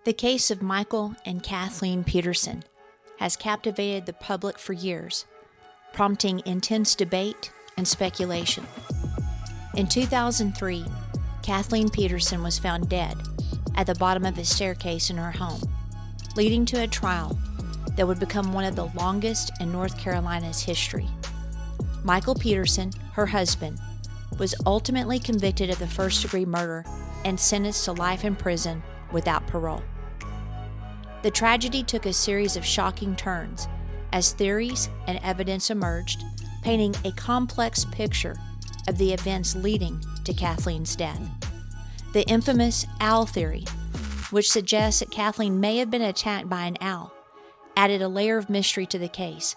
The case of Michael and Kathleen Peterson has captivated the public for years, prompting intense debate and speculation. In 2003, Kathleen Peterson was found dead at the bottom of a staircase in her home, leading to a trial that would become one of the longest in North Carolina's history. Michael Peterson, her husband, was ultimately convicted of the first-degree murder and sentenced to life in prison without parole. The tragedy took a series of shocking turns as theories and evidence emerged, painting a complex picture of the events leading to Kathleen's death. The infamous owl theory, which suggests that Kathleen may have been attacked by an owl, added a layer of mystery to the case,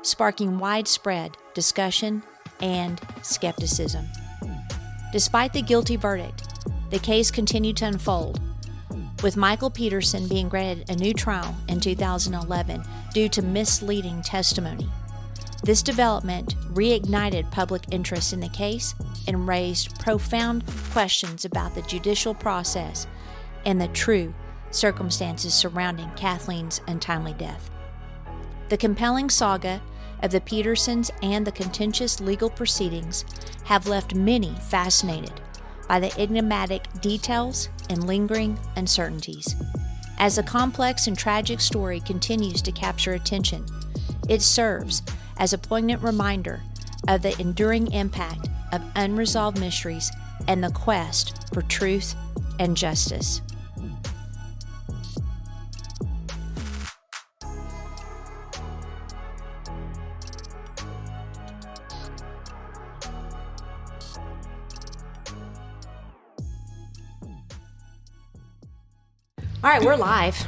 sparking widespread discussion and skepticism. Despite the guilty verdict, the case continued to unfold, with Michael Peterson being granted a new trial in 2011 due to misleading testimony. This development reignited public interest in the case and raised profound questions about the judicial process and the true circumstances surrounding Kathleen's untimely death. The compelling saga of the Petersons and the contentious legal proceedings have left many fascinated by the enigmatic details and lingering uncertainties. As the complex and tragic story continues to capture attention, it serves as a poignant reminder of the enduring impact of unresolved mysteries and the quest for truth and justice. All right, we're live.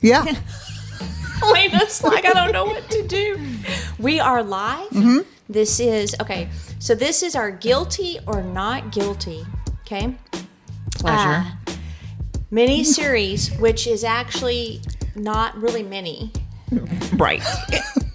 Yeah. Elena's like, I don't know what to do. We are live. Mm-hmm. This is our guilty or not guilty, okay? Pleasure. Mini series, which is actually not really mini. Right.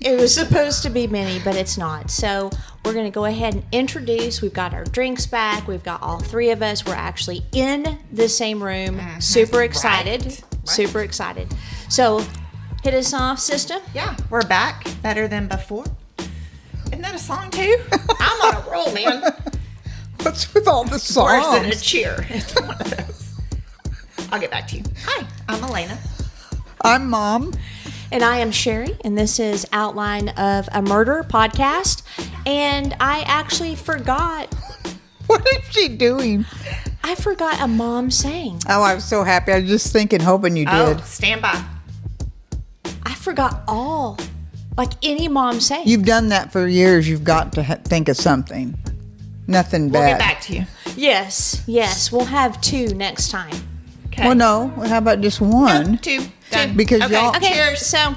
It was supposed to be mini, but it's not. So we're going to go ahead and introduce. We've got our drinks back. We've got all three of us. We're actually in the same room. Mm-hmm. Super excited. Right. Super excited. So hit us off, sister. Yeah, we're back. Better than before. Isn't that a song too? I'm on a roll, man. What's with all the songs? Worse than a cheer. It's one of those. I'll get back to you. Hi, I'm Elena. I'm Mom. And I am Sherry, and this is Outline of a Murder podcast. And I actually forgot. What is she doing? I forgot a mom saying. Oh, I was so happy. I was just thinking, hoping you did. Oh, stand by. I forgot all. Like any mom saying. You've done that for years. You've got to think of something. Nothing bad. We'll get back to you. Yes. We'll have two next time. Okay. Well, no. How about just one? No, two. Done. Because y'all. Okay. Cheers. So.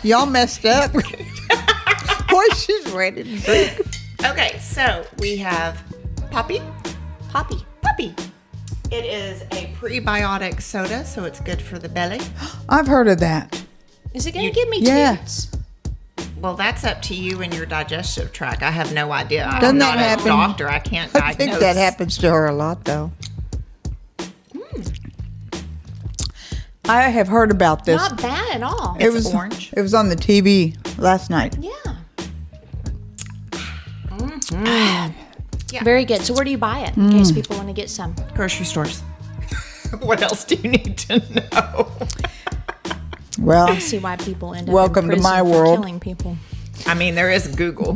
Y'all messed up. Boy, she's ready to drink. Okay, so we have Poppy. It is a prebiotic soda, so it's good for the belly. I've heard of that. Is it going to give me toots? Well, that's up to you and your digestive tract. I have no idea. Doesn't I'm that not happen? a doctor. I can't diagnose. I think that happens to her a lot, though. I have heard about this. Not bad at all. It was orange. It was on the TV last night. Yeah. Mm-hmm. Yeah. Very good. So where do you buy it in case people want to get some? Grocery stores. What else do you need to know? Well, I see why people end up welcome in to prison my for world. killing people. I mean, there is Google.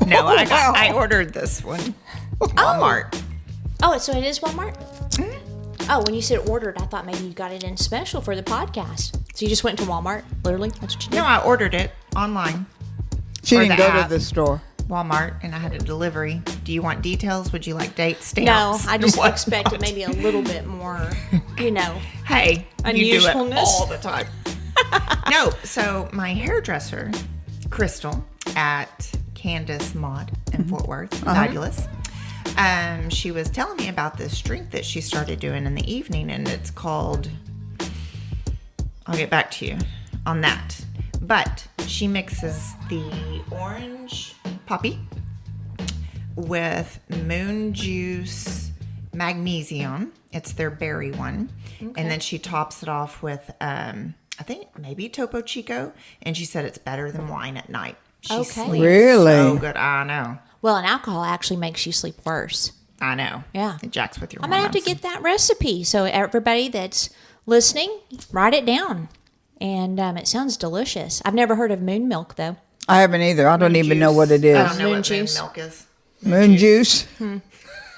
No, I ordered this one. Walmart. Oh, so it is Walmart? Mm-hmm. Oh, when you said ordered, I thought maybe you got it in special for the podcast. So you just went to Walmart, literally? That's what you did? No, I ordered it online. She Or didn't the go app. to the store. Walmart, and I had a delivery. Do you want details? Would you like dates, No, stamps? I just What? expected maybe a little bit more, Hey, you do it unusualness. all the time. No, so my hairdresser, Crystal, at Candace Mod in Fort Worth, fabulous. She was telling me about this drink that she started doing in the evening, and it's called, I'll get back to you on that. But she mixes the orange poppy with moon juice, magnesium, It's their berry one. Okay. And then she tops it off with, I think maybe Topo Chico. And she said it's better than wine at night. She sleeps really so good. I know. Well, and alcohol actually makes you sleep worse. I know. Yeah. It jacks with your I'm going to have to get that recipe. So everybody that's listening, write it down. And it sounds delicious. I've never heard of moon milk, though. I haven't either. I don't even know what it is. I don't know Moon what juice. moon milk is. Moon juice?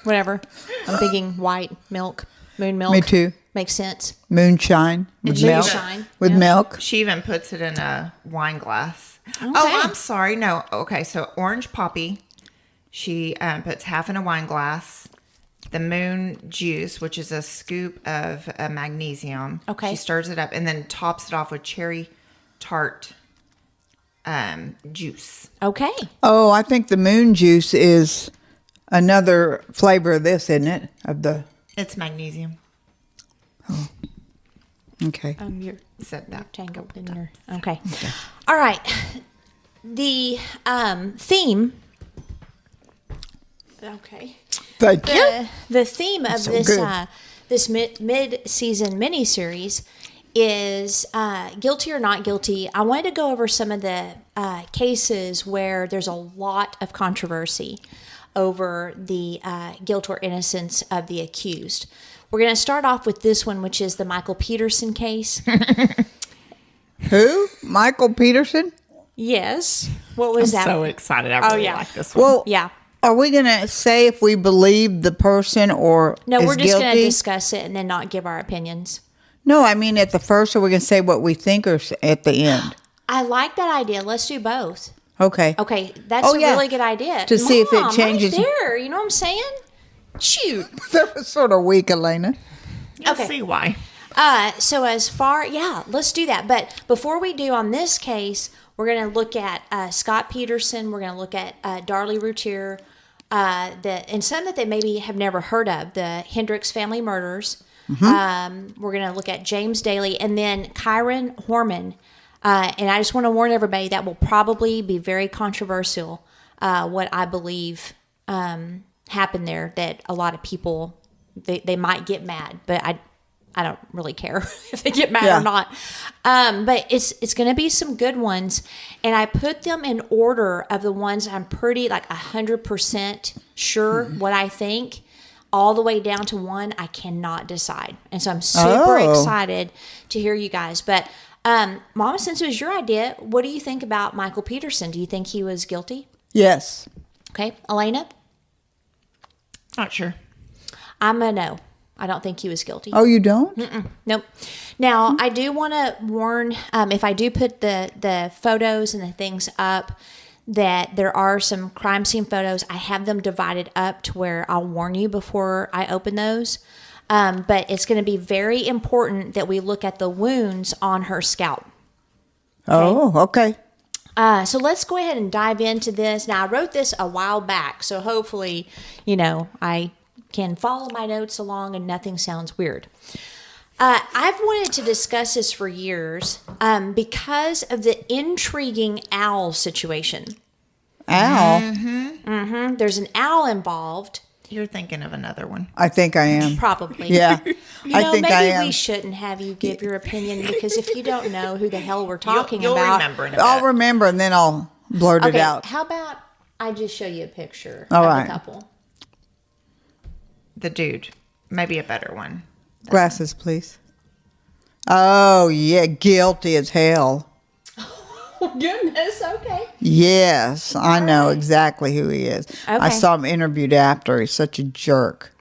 Whatever. I'm thinking white milk, moon milk. Me too. Makes sense. Moonshine with milk. Moonshine. With milk. She even puts it in a wine glass. Okay. Oh, I'm sorry. No. Okay, so orange poppy. She puts half in a wine glass. The moon juice, which is a scoop of magnesium. Okay. She stirs it up and then tops it off with cherry tart juice. Okay. Oh, I think the moon juice is another flavor of this, isn't it? It's magnesium. Okay. You're Said that. tangled in your... Okay. All right. The theme... Okay. Thank you. The theme of So this good. this mid-season miniseries is guilty or not guilty. I wanted to go over some of the cases where there's a lot of controversy over the guilt or innocence of the accused. We're going to start off with this one, which is the Michael Peterson case. Who? Michael Peterson? Yes. What was that? So excited. I really like this one. Well, Yeah. are we going to say if we believe the person or No, is we're just going to guilty? discuss it and then not give our opinions. No, I mean at the first, or we're going to say what we think or at the end? I like that idea. Let's do both. Okay. Okay, that's Oh, a yeah. really good idea. To see if it Mom, changes- right there, you know what I'm saying? Shoot. That was sort of weak, Elena. You'll okay. see why. So as far, let's do that. But before we do on this case, we're going to look at Scott Peterson. We're going to look at Darlie Routier, and some that they maybe have never heard of, the Hendricks family murders. We're going to look at James Daly and then Kyron Horman. And I just want to warn everybody that will probably be very controversial, what I believe happened there, that a lot of people, they might get mad, but I don't really care if they get mad or not. But it's going to be some good ones. And I put them in order of the ones I'm pretty like 100% sure what I think, all the way down to one I cannot decide. And so I'm super excited to hear you guys. But Mama, since it was your idea, what do you think about Michael Peterson? Do you think he was guilty? Yes. Okay. Elena? Not sure. I'm a no. I don't think he was guilty. Oh, you don't? Nope. Now, I do want to warn, if I do put the photos and the things up, that there are some crime scene photos. I have them divided up to where I'll warn you before I open those. But it's going to be very important that we look at the wounds on her scalp. Oh, okay. So let's go ahead and dive into this. Now, I wrote this a while back, so hopefully, I can follow my notes along and nothing sounds weird. I've wanted to discuss this for years because of the intriguing owl situation. Owl? Mm-hmm. There's an owl involved. You're thinking of another one. I think I am. Probably. Yeah. I think I maybe am. we shouldn't have you give your opinion, because if you don't know who the hell we're talking You'll about. remember in a bit. I'll remember and then I'll blurt it out. How about I just show you a picture All of right. the couple? The dude. Maybe a better one. Glasses, please. Oh, yeah. Guilty as hell. Oh, goodness. Okay. Yes. I know exactly who he is. I Okay. saw him interviewed after. He's such a jerk.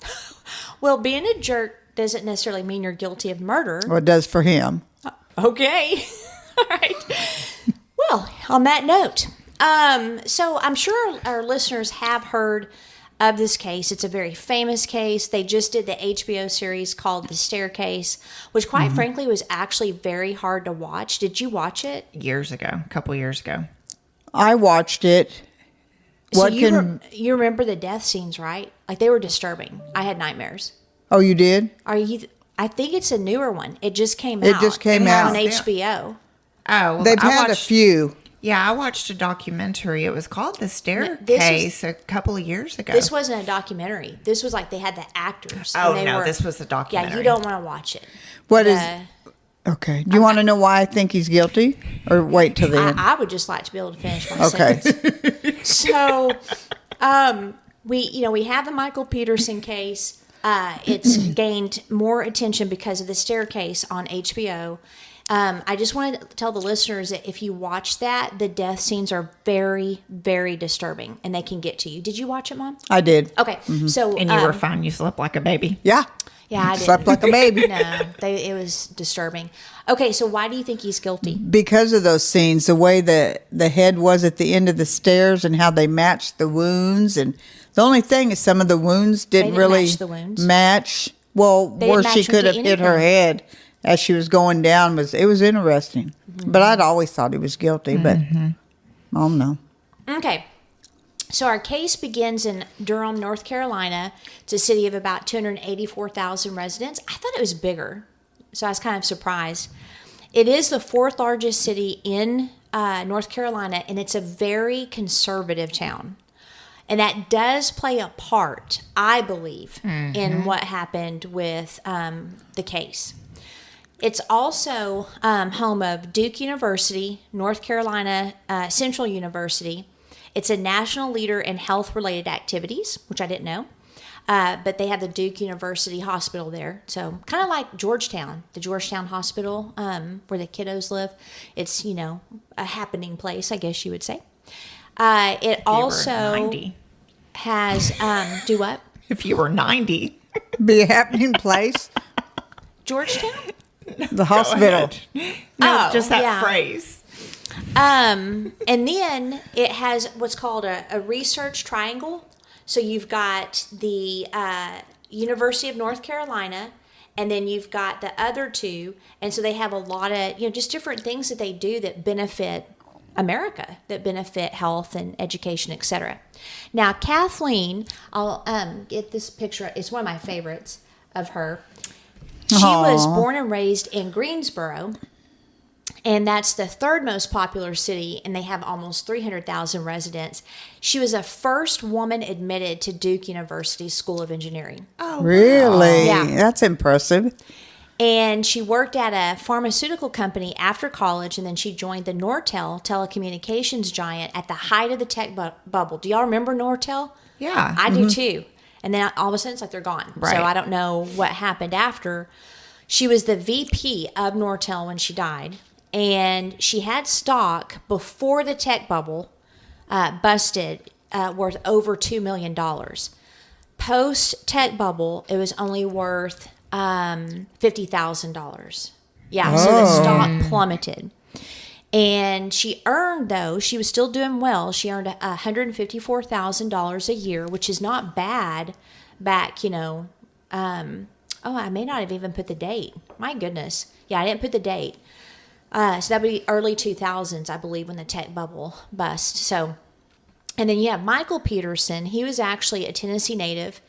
Well, being a jerk doesn't necessarily mean you're guilty of murder. Well, it does for him. Okay. All right. Well, on that note, so I'm sure our listeners have heard of this case. It's a very famous case. They just did the HBO series called The Staircase, which quite frankly was actually very hard to watch. Did you watch it? Years ago. A couple years ago. I watched it. So What you remember the death scenes, right? Like, they were disturbing. I had nightmares. Oh, you did? I think it's a newer one. It just came out. It just came out. on HBO. Oh, well, They've I had a watched few. Yeah, I watched a documentary. It was called The this Staircase a couple of years ago. This wasn't a documentary. This was like they had the actors. Oh, and they no, were, this was a documentary. Yeah, you don't want to watch it. What is? Okay. Do you want to know why I think he's guilty, or wait till the end? I would just like to be able to finish my Okay. sentence. So, we have the Michael Peterson case. It's gained more attention because of The Staircase on HBO. I just wanted to tell the listeners that if you watch that, the death scenes are very, very disturbing, and they can get to you. Did you watch it, Mom? I did. Okay, so And you were fine. You slept like a baby. Yeah. Yeah, I didn't. Slept like a baby. No, it was disturbing. Okay, so why do you think he's guilty? Because of those scenes, the way the head was at the end of the stairs and how they matched the wounds. And the only thing is some of the wounds didn't really match the wounds. match. Well, They where didn't she match could have them to hit her anything. head as she was going down it was interesting. Mm-hmm. But I'd always thought he was guilty, but I don't know. Okay. So our case begins in Durham, North Carolina. It's a city of about 284,000 residents. I thought it was bigger, so I was kind of surprised. It is the fourth largest city in North Carolina, and it's a very conservative town. And that does play a part, I believe, in what happened with the case. It's also home of Duke University, North Carolina Central University. It's a national leader in health-related activities, which I didn't know. But they have the Duke University Hospital there. So kind of like Georgetown, the Georgetown Hospital where the kiddos live. It's, a happening place, I guess you would say. It also 90. has, do what? If you were 90. Be a happening place. Georgetown? The hospital. No, just that yeah. phrase. And then it has what's called a research triangle. So you've got the University of North Carolina, and then you've got the other two. And so they have a lot of, just different things that they do that benefit America, that benefit health and education, etc. Now, Kathleen, I'll get this picture. It's one of my favorites of her. She was born and raised in Greensboro, and that's the third most popular city, and they have almost 300,000 residents. She was the first woman admitted to Duke University School of Engineering. Oh, Really? Yeah. That's impressive. And she worked at a pharmaceutical company after college, and then she joined the Nortel telecommunications giant at the height of the tech bubble. Do y'all remember Nortel? Yeah. I do too. And then all of a sudden it's like they're gone. Right. So I don't know what happened after. She was the VP of Nortel when she died. And she had stock before the tech bubble busted worth over $2 million. Post tech bubble, it was only worth $50,000. Yeah, so the stock plummeted. And she earned, though, she was still doing well. She earned $154,000 a year, which is not bad back, I may not have even put the date. My goodness. Yeah, I didn't put the date. So that would be early 2000s, I believe, when the tech bubble bust. So, and then you have Michael Peterson. He was actually a Tennessee native.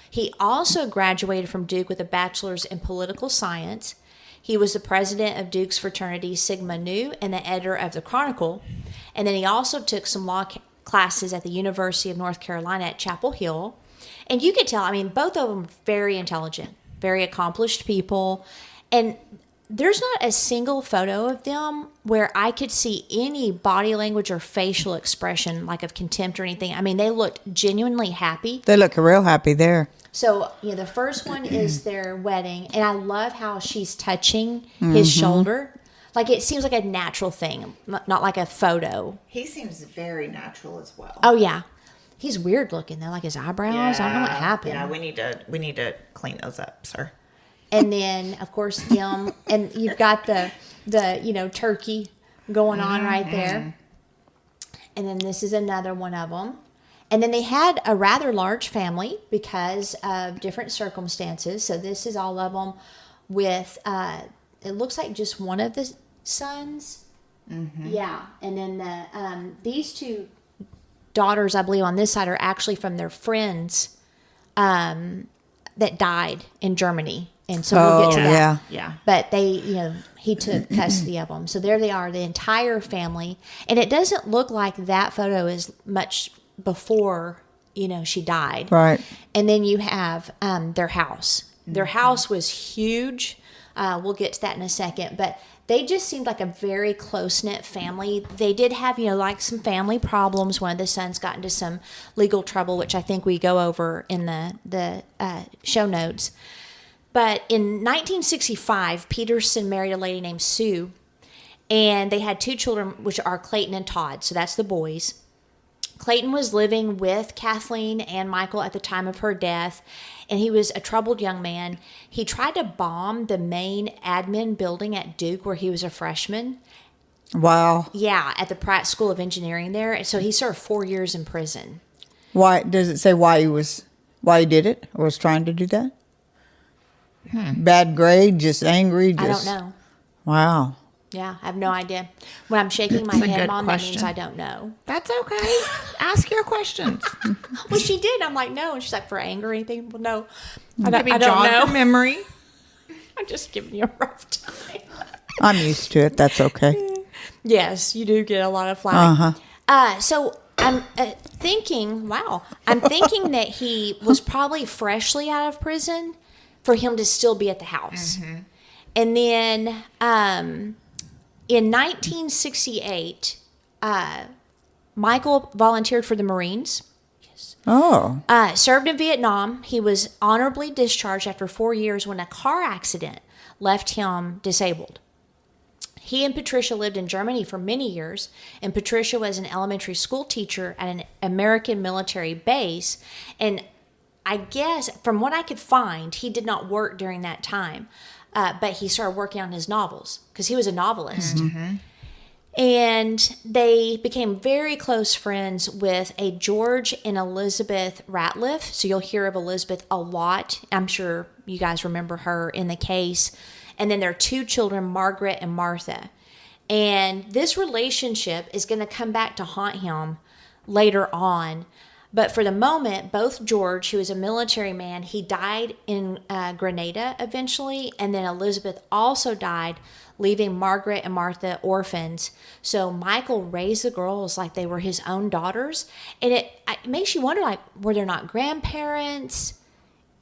He also graduated from Duke with a bachelor's in political science. He was the president of Duke's fraternity Sigma Nu and the editor of the Chronicle. And then he also took some law classes at the University of North Carolina at Chapel Hill. And you could tell, both of them very intelligent, very accomplished people. And there's not a single photo of them where I could see any body language or facial expression like of contempt or anything. They looked genuinely happy. They look real happy there. So, the first one is their wedding, and I love how she's touching his shoulder. Like, it seems like a natural thing, not like a photo. He seems very natural as well. Oh, yeah. He's weird looking, though, like his eyebrows. I don't know what happened. Yeah, we need to clean those up, sir. And then, of course, him, and you've got the turkey going on right there. And then this is another one of them. And then they had a rather large family because of different circumstances. So this is all of them with, it looks like just one of the sons. Mm-hmm. Yeah. And then these two daughters, I believe, on this side are actually from their friends that died in Germany. And so we'll get to that. Yeah. Yeah. But he took custody of them. So there they are, the entire family. And it doesn't look like that photo is much before, she died. Right. And then you have their house. Their house was huge. We'll get to that in a second. But they just seemed like a very close-knit family. They did have, like some family problems. One of the sons got into some legal trouble, which I think we go over in the show notes. But in 1965, Peterson married a lady named Sue, and they had 2 children, which are Clayton and Todd. So that's the boys. Clayton was living with Kathleen and Michael at the time of her death, and he was a troubled young man. He tried to bomb the main admin building at Duke where he was a freshman. Wow. Yeah, at the Pratt School of Engineering there. And so he served 4 years in prison. Why does it say why he did it or was trying to do that? Bad grade, just angry, I don't know. Wow. Yeah, I have no idea. When I'm shaking my That's a head, good Mom, question. that means I don't know. That's okay. Ask your questions. Well, she did. I'm like, no. And she's like, for anger or anything? Well, no. I Maybe don't jog know. your memory. I'm just giving you a rough time. I'm used to it. That's okay. Yes, you do get a lot of flack. So I'm thinking that he was probably freshly out of prison for him to still be at the house. Mm-hmm. And then in 1968, Michael volunteered for the Marines. Oh. Served in Vietnam. He was honorably discharged after 4 years when a car accident left him disabled. He and Patricia lived in Germany for many years, and Patricia was an elementary school teacher at an American military base. And I guess, from what I could find, he did not work during that time, but he started working on his novels because he was a novelist. Mm-hmm. And they became very close friends with a George and Elizabeth Ratliff. So you'll hear of Elizabeth a lot. I'm sure you guys remember her in the case. And then their 2 children, Margaret and Martha. And this relationship is going to come back to haunt him later on. But for the moment, both George, who was a military man, he died in Grenada eventually. And then Elizabeth also died, leaving Margaret and Martha orphans. So Michael raised the girls like they were his own daughters. And it makes you wonder, like, were there not grandparents?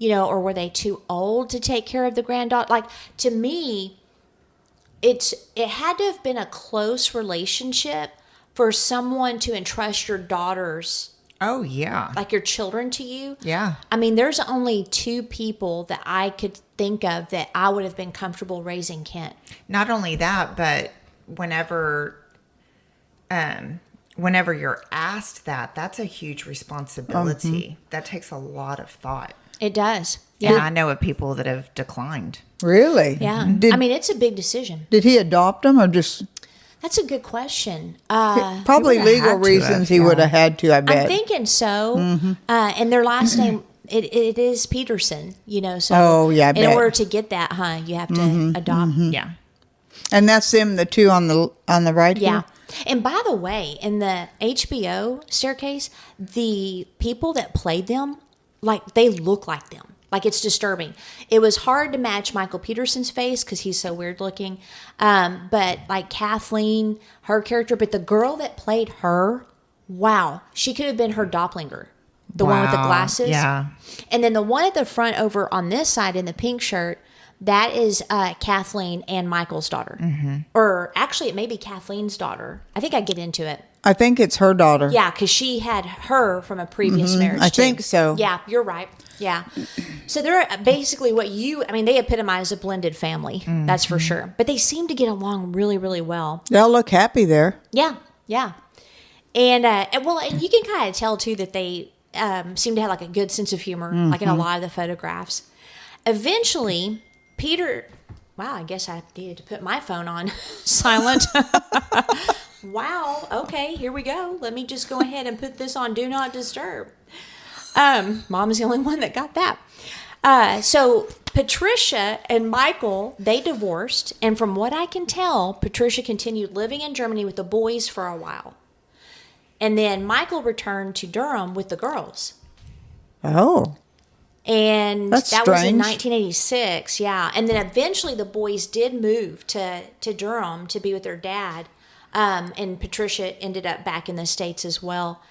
Or were they too old to take care of the granddaughter? Like, to me, it had to have been a close relationship for someone to entrust your daughters. Oh, yeah. Like your children to you. Yeah. I mean, there's only 2 people that I could think of that I would have been comfortable raising Kent. Not only that, but whenever you're asked that, that's a huge responsibility. Mm-hmm. That takes a lot of thought. It does. Yeah. And I know of people that have declined. Really? Yeah. It's a big decision. Did he adopt them or just... That's a good question. Probably legal reasons he would have had to, I bet. I'm thinking so. Mm-hmm. And their last name, it is Peterson, so oh, yeah, I bet. In order to get that, you have to adopt. Mm-hmm. Yeah. And that's them, the 2 on the right Yeah. here? And by the way, in the HBO staircase, the people that played them, like, they look like them. Like, it's disturbing. It was hard to match Michael Peterson's face because he's so weird looking. But like Kathleen, her character, but the girl that played her, wow, she could have been her doppelganger. The one with the glasses. Yeah. And then the one at the front over on this side in the pink shirt, that is Kathleen and Michael's daughter. Mm-hmm. Or actually, it may be Kathleen's daughter. I think I get into it. I think it's her daughter. Yeah, because she had her from a previous marriage. I think so. Yeah, you're right. Yeah. So they're basically they epitomize a blended family. Mm-hmm. That's for sure. But they seem to get along really, really well. They'll look happy there. Yeah, yeah. And you can kind of tell, too, that they seem to have, like, a good sense of humor, like in a lot of the photographs. Eventually, Peter... Wow, I guess I needed to put my phone on silent. Wow, okay, here we go. Let me just go ahead and put this on Do Not Disturb. Mom's the only one that got that. So Patricia and Michael, they divorced. And from what I can tell, Patricia continued living in Germany with the boys for a while. And then Michael returned to Durham with the girls. Oh. And That's that was in strange. 1986, yeah. And then eventually the boys did move to Durham to be with their dad. And Patricia ended up back in the States as well.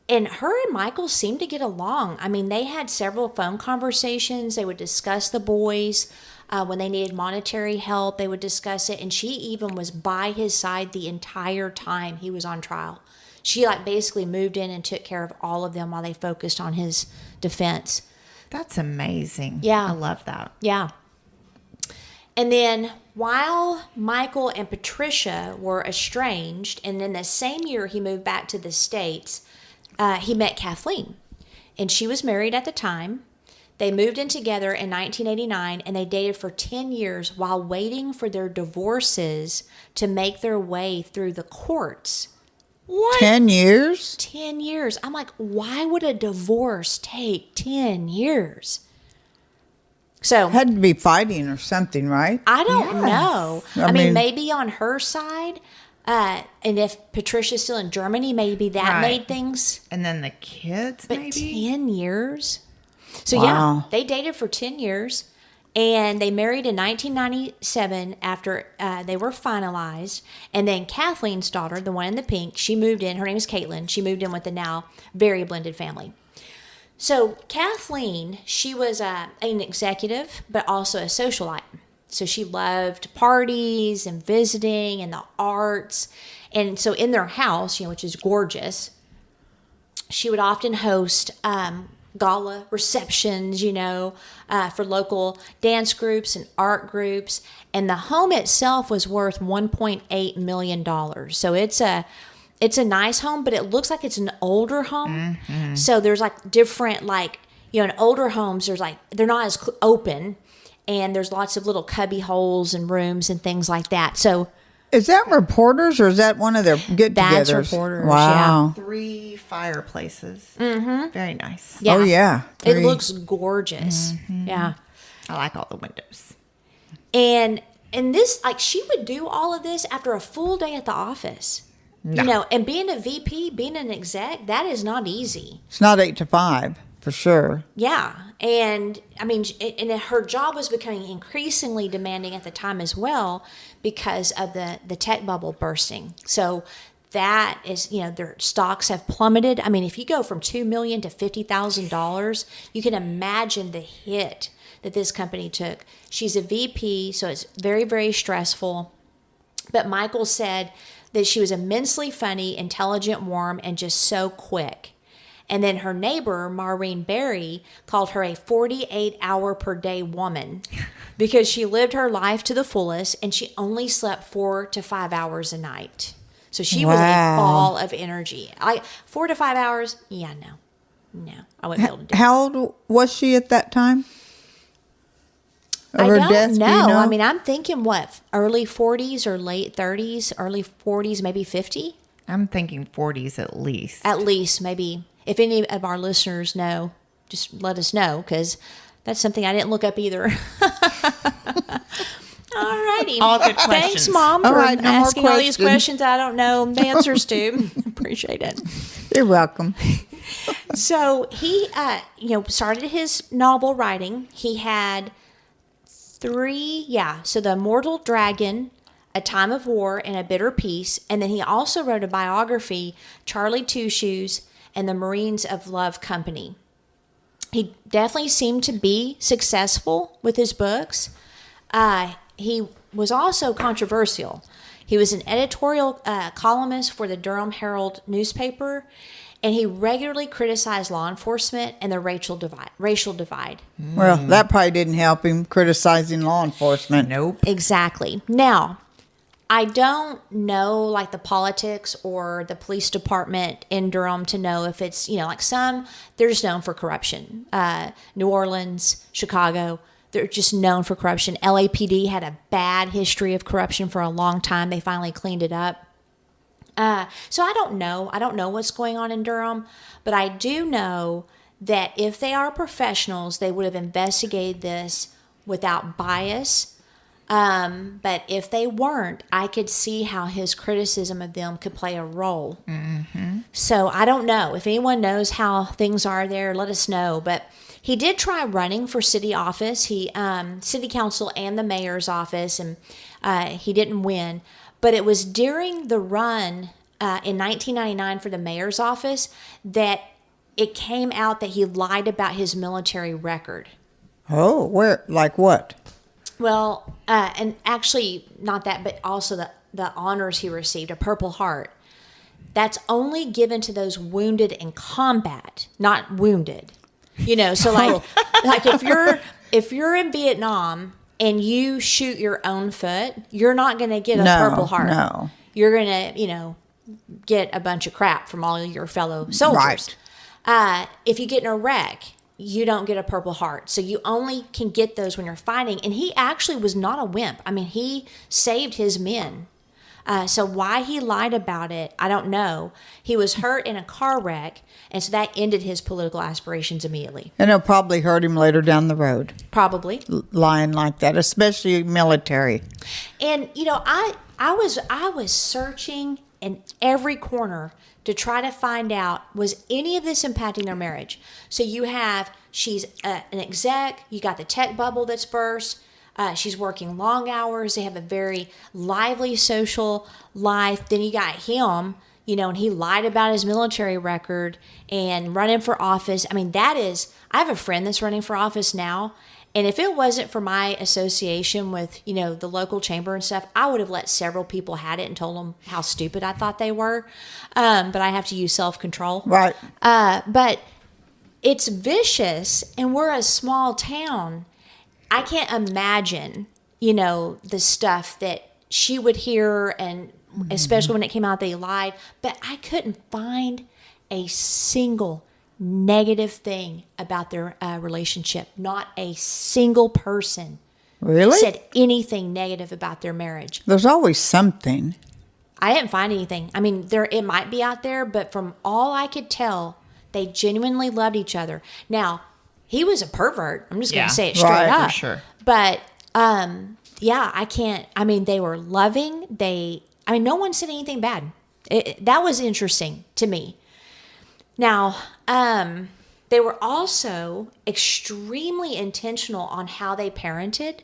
And her and Michael seemed to get along. I mean, they had several phone conversations. They would discuss the boys. When they needed monetary help, they would discuss it. And she even was by his side the entire time he was on trial. She basically moved in and took care of all of them while they focused on his defense. That's amazing. Yeah. I love that. Yeah. And then while Michael and Patricia were estranged, and in the same year he moved back to the States, he met Kathleen. And she was married at the time. They moved in together in 1989, and they dated for 10 years while waiting for their divorces to make their way through the courts. What? 10 years? 10 years. I'm like, why would a divorce take 10 years? So Had to be fighting or something, right? I don't know. I mean, mean- maybe on her side, and if Patricia's still in Germany, maybe that Right. made things. And then the kids, But maybe? 10 years? So Wow. yeah, they dated for 10 years. And they married in 1997 after they were finalized. And then Kathleen's daughter, the one in the pink, she moved in. Her name is Caitlin. She moved in with the now very blended family. So Kathleen, she was an executive, but also a socialite. So she loved parties and visiting and the arts. And so in their house, which is gorgeous, she would often host gala receptions, for local dance groups and art groups. And the home itself was worth $1.8 million. So it's a nice home, but it looks like it's an older home. Mm-hmm. So there's different, in older homes, they're not as open, and there's lots of little cubby holes and rooms and things like that. So Is that reporters or is that one of their get-togethers? That's reporters, Wow. 3 fireplaces. Mm-hmm. Very nice. yeah. Oh, yeah. It 3. looks gorgeous. Mm-hmm. Yeah. I like all the windows. And this, she would do all of this after a full day at the office. No. And being a VP, being an exec, that is not easy. It's not 8 to 5, for sure. Yeah. And I mean, and her job was becoming increasingly demanding at the time as well because of the tech bubble bursting. So that is, their stocks have plummeted. I mean, if you go from $2 million to $50,000, you can imagine the hit that this company took. She's a VP, so it's very, very stressful. But Michael said that she was immensely funny, intelligent, warm, and just so quick. And then her neighbor, Maureen Berry, called her a 48-hour-per-day woman because she lived her life to the fullest, and she only slept 4 to 5 hours a night. So she was a Wow. ball of energy. 4 to 5 hours? Yeah, no, I wouldn't be able to do it. How old was she at that time? Of I her don't death, do know. you know? I mean, I'm thinking early 40s or late 30s, early 40s, maybe 50. I'm thinking 40s at least. At least, maybe. If any of our listeners know, just let us know, because that's something I didn't look up either. All righty. All good Thanks, questions. Mom, All for right, no more asking all these questions. questions I don't know the answers to. Appreciate it. You're welcome. So he, started his novel writing. He had 3, so The Immortal Dragon, A Time of War, and A Bitter Peace. And then he also wrote a biography, Charlie Two Shoes, and the Marines of Love Company. He definitely seemed to be successful with his books. He was also controversial. He was an editorial columnist for the Durham Herald newspaper, and he regularly criticized law enforcement and the racial divide. Well, that probably didn't help him criticizing law enforcement. Nope. Exactly. Now, I don't know the politics or the police department in Durham to know if it's, some, they're just known for corruption. New Orleans, Chicago, they're just known for corruption. LAPD had a bad history of corruption for a long time. They finally cleaned it up. So I don't know. I don't know what's going on in Durham, but I do know that if they are professionals, they would have investigated this without bias. But if they weren't, I could see how his criticism of them could play a role. Mm-hmm. So I don't know. If anyone knows how things are there, let us know. But He did try running for city office, city council and the mayor's office, and he didn't win. But it was during the run in 1999 for the mayor's office that it came out that he lied about his military record. Oh, where? Like what? Well, and actually not that, but also the honors he received, a Purple Heart. That's only given to those wounded in combat, not wounded. You know, so like if you're in Vietnam and you shoot your own foot, you're not going to get a Purple Heart. No. You're going to, get a bunch of crap from all your fellow soldiers. Right. If you get in a wreck, you don't get a Purple Heart. So you only can get those when you're fighting. And he actually was not a wimp. I mean, he saved his men. So why he lied about it, I don't know. He was hurt in a car wreck, and so that ended his political aspirations immediately. And it'll probably hurt him later down the road. Probably. Lying like that, especially military. And, I was searching in every corner to try to find out, was any of this impacting their marriage? So she's an exec, you got the tech bubble that's burst, she's working long hours, they have a very lively social life. Then you got him, and he lied about his military record and running for office. I mean, I have a friend that's running for office now. And if it wasn't for my association with, the local chamber and stuff, I would have let several people had it and told them how stupid I thought they were. But I have to use self-control. Right. But it's vicious, and we're a small town. I can't imagine, the stuff that she would hear, and especially when it came out they lied. But I couldn't find a single negative thing about their relationship. Not a single person said anything negative about their marriage. There's always something. I didn't find anything. I mean, it might be out there, but from all I could tell, they genuinely loved each other. Now, he was a pervert. I'm just going to say it straight up. For sure. But, I can't. I mean, they were loving. No one said anything bad. That was interesting to me. Now, they were also extremely intentional on how they parented.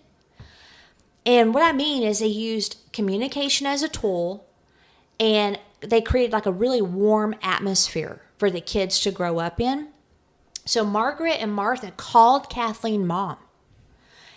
And what I mean is they used communication as a tool, and they created like a really warm atmosphere for the kids to grow up in. So Margaret and Martha called Kathleen mom.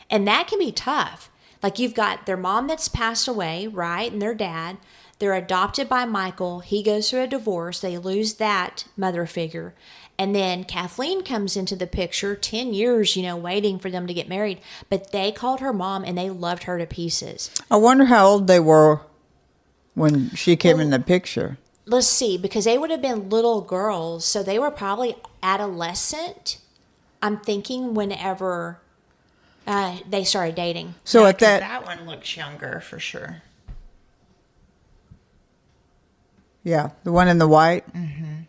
And that can be tough. Like, you've got their mom that's passed away, right? And their dad. They're adopted by Michael. He goes through a divorce. They lose that mother figure. And then Kathleen comes into the picture, 10 years, waiting for them to get married. But they called her mom, and they loved her to pieces. I wonder how old they were when she came in the picture. Let's see, because they would have been little girls. So they were probably adolescent, I'm thinking, whenever they started dating. So at that one looks younger for sure. Yeah, the one in the white. Mm-hmm.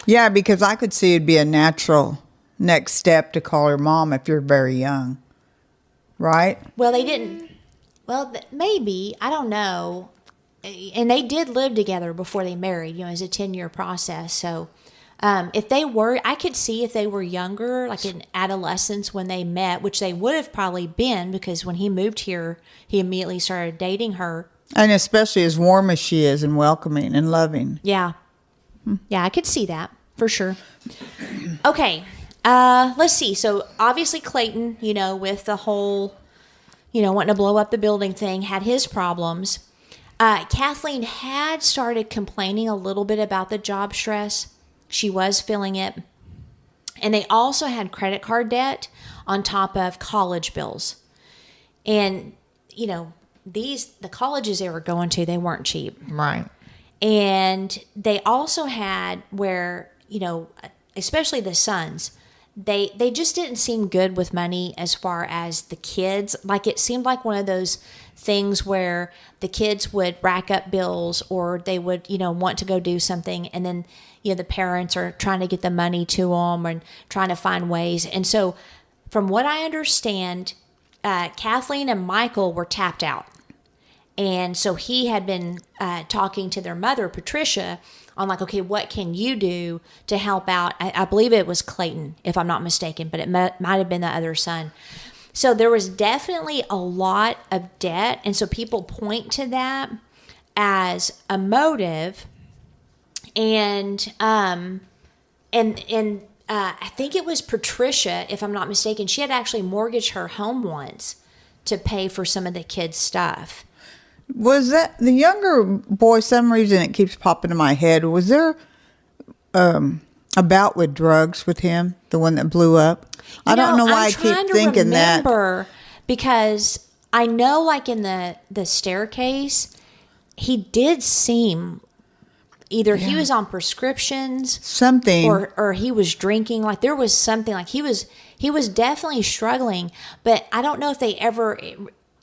Yeah, because I could see it'd be a natural next step to call her mom if you're very young, right? Well, they didn't. Well, maybe, I don't know. And they did live together before they married. It was a 10-year process. So if they were, I could see if they were younger, like in adolescence when they met, which they would have probably been, because when he moved here, he immediately started dating her. And especially as warm as she is and welcoming and loving. Yeah. Yeah, I could see that for sure. Okay. Let's see. So obviously Clayton, with the whole, wanting to blow up the building thing, had his problems. Kathleen had started complaining a little bit about the job stress. She was feeling it. And they also had credit card debt on top of college bills. And, the colleges they were going to, they weren't cheap. Right. And they also had where, especially the sons, they just didn't seem good with money as far as the kids. Like, it seemed like one of those things where the kids would rack up bills, or they would, want to go do something. And then, the parents are trying to get the money to them and trying to find ways. And so from what I understand, Kathleen and Michael were tapped out. And so he had been talking to their mother, Patricia, on like, okay, what can you do to help out? I believe it was Clayton, if I'm not mistaken, but it might have been the other son. So there was definitely a lot of debt. And so people point to that as a motive. And I think it was Patricia, if I'm not mistaken. She had actually mortgaged her home once to pay for some of the kids' stuff. Was that the younger boy? Some reason it keeps popping in my head. Was there a bout with drugs with him, the one that blew up? I don't know why I keep thinking that. Because I know, like in the staircase, he did seem either he was on prescriptions, something, or he was drinking. Like there was something. Like he was definitely struggling. But I don't know if they ever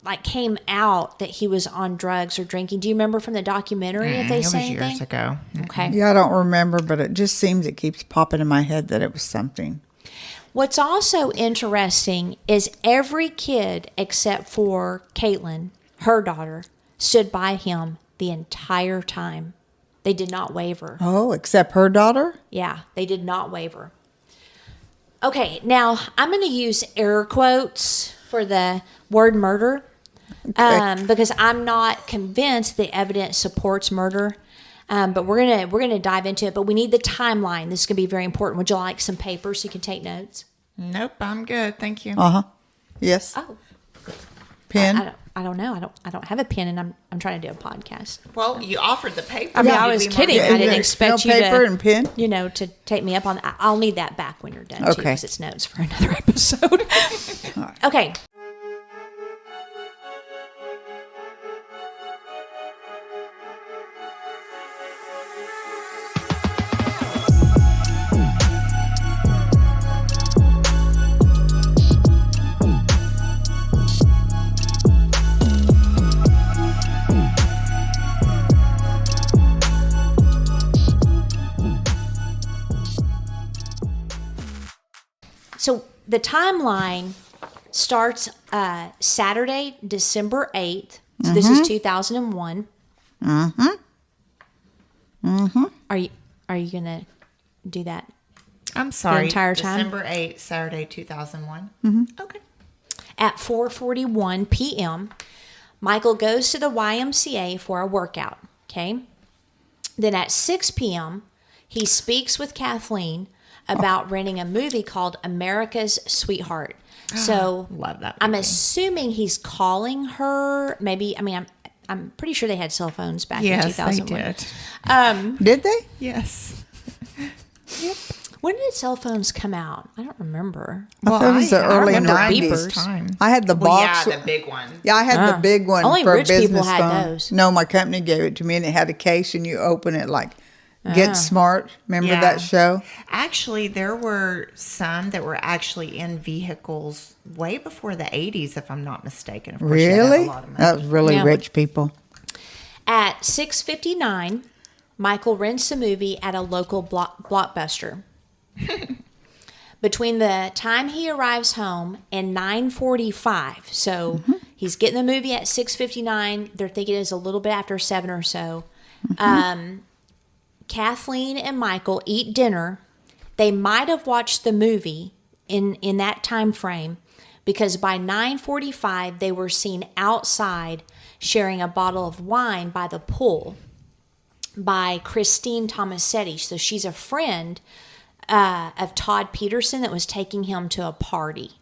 like came out that he was on drugs or drinking. Do you remember from the documentary if they say anything? It was years ago. Okay. Yeah, I don't remember, but it just seems it keeps popping in my head that it was something. What's also interesting is every kid except for Caitlin, her daughter, stood by him the entire time. They did not waver. Oh, except her daughter? Yeah, they did not waver. Okay, now I'm going to use air quotes for the word murder. Okay. Because I'm not convinced the evidence supports murder, but we're gonna dive into it. But we need the timeline. This is gonna be very important. Would you like some paper so you can take notes? Nope, I'm good. Thank you. Yes. Oh, Pen. I don't know. I don't have a pen, and I'm trying to do a podcast. Well, you offered the paper. I mean, I was kidding. I didn't expect you paper to, and pen. To take me up on that. I'll need that back when you're done, too, Okay. because it's notes for another episode. Okay. So the timeline starts Saturday, December 8th. So this is 2001. Are you going to do that? I'm sorry. The entire time? December 8th, Saturday, 2001. Okay. At 4:41 p.m., Michael goes to the YMCA for a workout, okay? Then at 6 p.m., he speaks with Kathleen about renting a movie called America's Sweetheart. So love that movie. I'm assuming he's calling her. Maybe, I'm pretty sure they had cell phones back in 2001. They did. Did they? Yes. Yep. When did cell phones come out? I don't remember. I thought it was the early remember 90s. beepers. I had the box. Yeah, the big one. Yeah, I had the big one Only for rich a business people had phone. those. No, my company gave it to me, and it had a case, and you open it like Get Smart. Remember that show? Actually, there were some that were actually in vehicles way before the 80s, if I'm not mistaken. Of course, you had to have Really? a lot of money. That was really Yeah. rich people. At 6:59, Michael rents a movie at a local Blockbuster. Between the time he arrives home and 9:45, so he's getting the movie at 6:59. They're thinking it's a little bit after 7 or so. Kathleen and Michael eat dinner. They might have watched the movie in that time frame because by 9:45 they were seen outside sharing a bottle of wine by the pool by Christine Tomasetti. So she's a friend of Todd Peterson that was taking him to a party.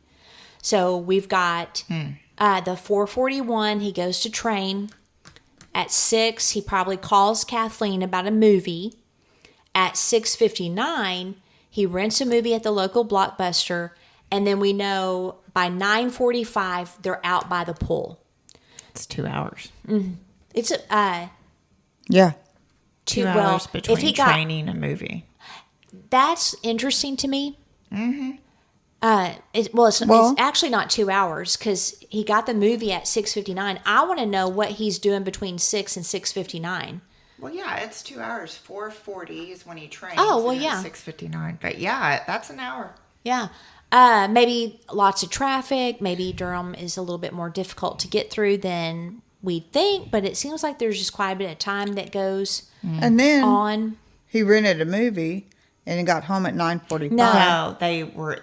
So we've got the 4:41. He goes to train. At 6, he probably calls Kathleen about a movie. At 6:59, he rents a movie at the local Blockbuster. And then we know by 9:45, they're out by the pool. It's 2 hours. It's Yeah. 2 hours between training and movie. That's interesting to me. It's actually not 2 hours because he got the movie at 6:59. I want to know what he's doing between 6 and 6:59. Well, yeah, it's 2 hours. 4:40 is when he trains. Oh, well, and yeah. 6:59. But yeah, that's an hour. Yeah. Maybe lots of traffic. Maybe Durham is a little bit more difficult to get through than we think, but it seems like there's just quite a bit of time that goes And then on. he rented a movie and he got home at 9:45. No, they were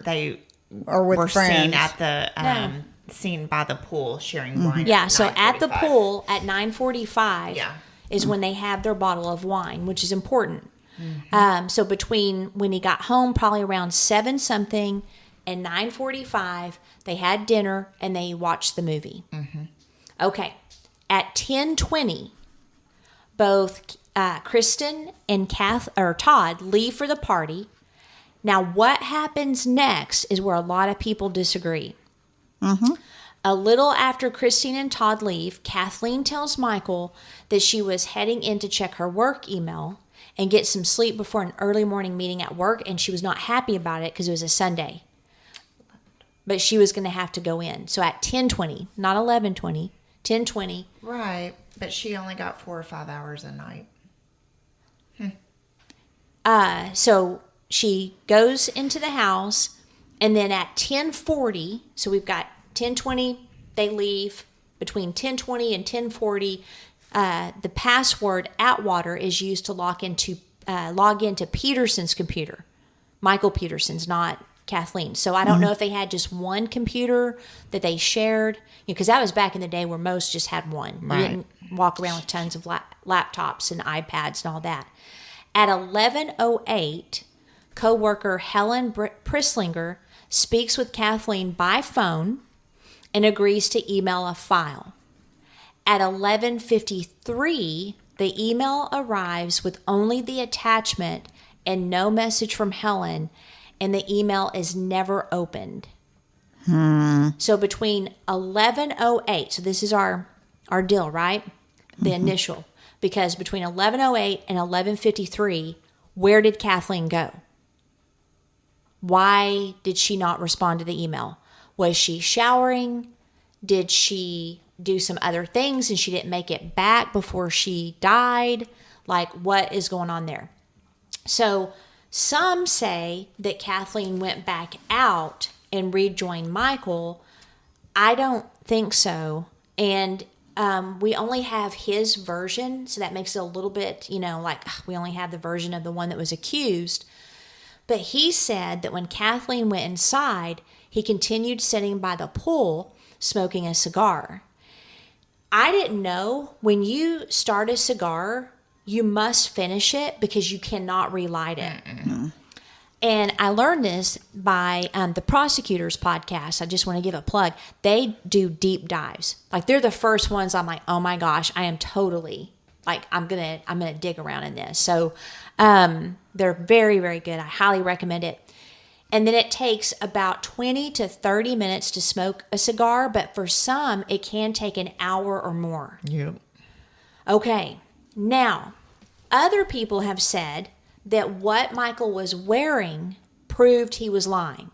friends. seen at the seen by the pool sharing wine. Yeah, at so at the 9:45. pool at 9:45 Yeah. is when they have their bottle of wine, which is important. Mm-hmm. So between when he got home, probably around 7 something, and 9:45, they had dinner and they watched the movie. Mm-hmm. Okay, at 10:20, both Kristen and Todd leave for the party. Now, what happens next is where a lot of people disagree. A little after Christine and Todd leave, Kathleen tells Michael that she was heading in to check her work email and get some sleep before an early morning meeting at work, and she was not happy about it because it was a Sunday. But she was going to have to go in. So at 10:20, not 11:20, 10:20. Right, but she only got 4 or 5 hours a night. So she goes into the house, and then at 10:40, so we've got 10:20, they leave. Between 10:20 and 10:40, the password Atwater is used to log into Peterson's computer. Michael Peterson's, not Kathleen. So I don't know if they had just one computer that they shared, because that was back in the day where most just had one. Right. You didn't walk around with tons of laptops and iPads and all that. At 11:08, co-worker Helen Prislinger speaks with Kathleen by phone and agrees to email a file. At 11:53, the email arrives with only the attachment and no message from Helen, and the email is never opened. So between 11:08, so this is our deal, right? The initial. Because between 11:08 and 11:53, where did Kathleen go? Why did she not respond to the email? Was she showering? Did she do some other things and she didn't make it back before she died? Like, what is going on there? So some say that Kathleen went back out and rejoined Michael. I don't think so. And we only have his version, so that makes it a little bit, like we only have the version of the one that was accused. But he said that when Kathleen went inside, he continued sitting by the pool smoking a cigar. I didn't know when you start a cigar, you must finish it because you cannot relight it. And I learned this by the Prosecutors podcast. I just want to give a plug. They do deep dives. Like, they're the first ones I'm like, oh my gosh, I am totally, like, I'm gonna dig around in this. So they're very, very good. I highly recommend it. And then it takes about 20 to 30 minutes to smoke a cigar, but for some, it can take an hour or more. Yep. Okay, now, other people have said that what Michael was wearing proved he was lying.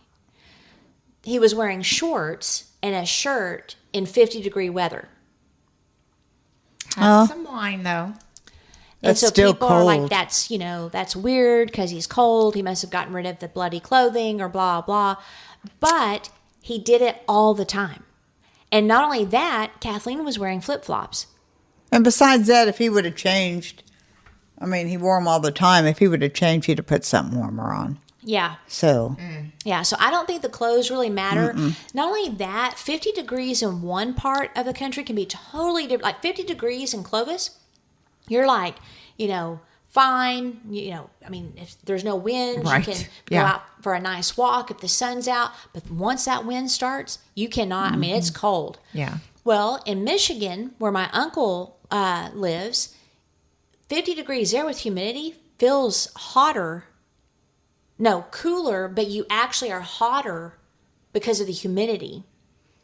He was wearing shorts and a shirt in 50-degree weather. Had some wine, though. And so still people are like, cold. that's weird because he's cold. He must have gotten rid of the bloody clothing or blah, blah. But he did it all the time. And not only that, Kathleen was wearing flip-flops. And besides that, if he would have changed, I mean, he wore them all the time. If he would have changed, he'd have put something warmer on. Yeah. So. Yeah, so I don't think the clothes really matter. Not only that, 50 degrees in one part of the country can be totally different. Like 50 degrees in Clovis, you're like, fine. I mean, if there's no wind, Right. you can go out for a nice walk if the sun's out. But once that wind starts, you cannot. I mean, it's cold. Yeah. Well, in Michigan, where my uncle lives, 50 degrees there with humidity feels cooler, but you actually are hotter because of the humidity.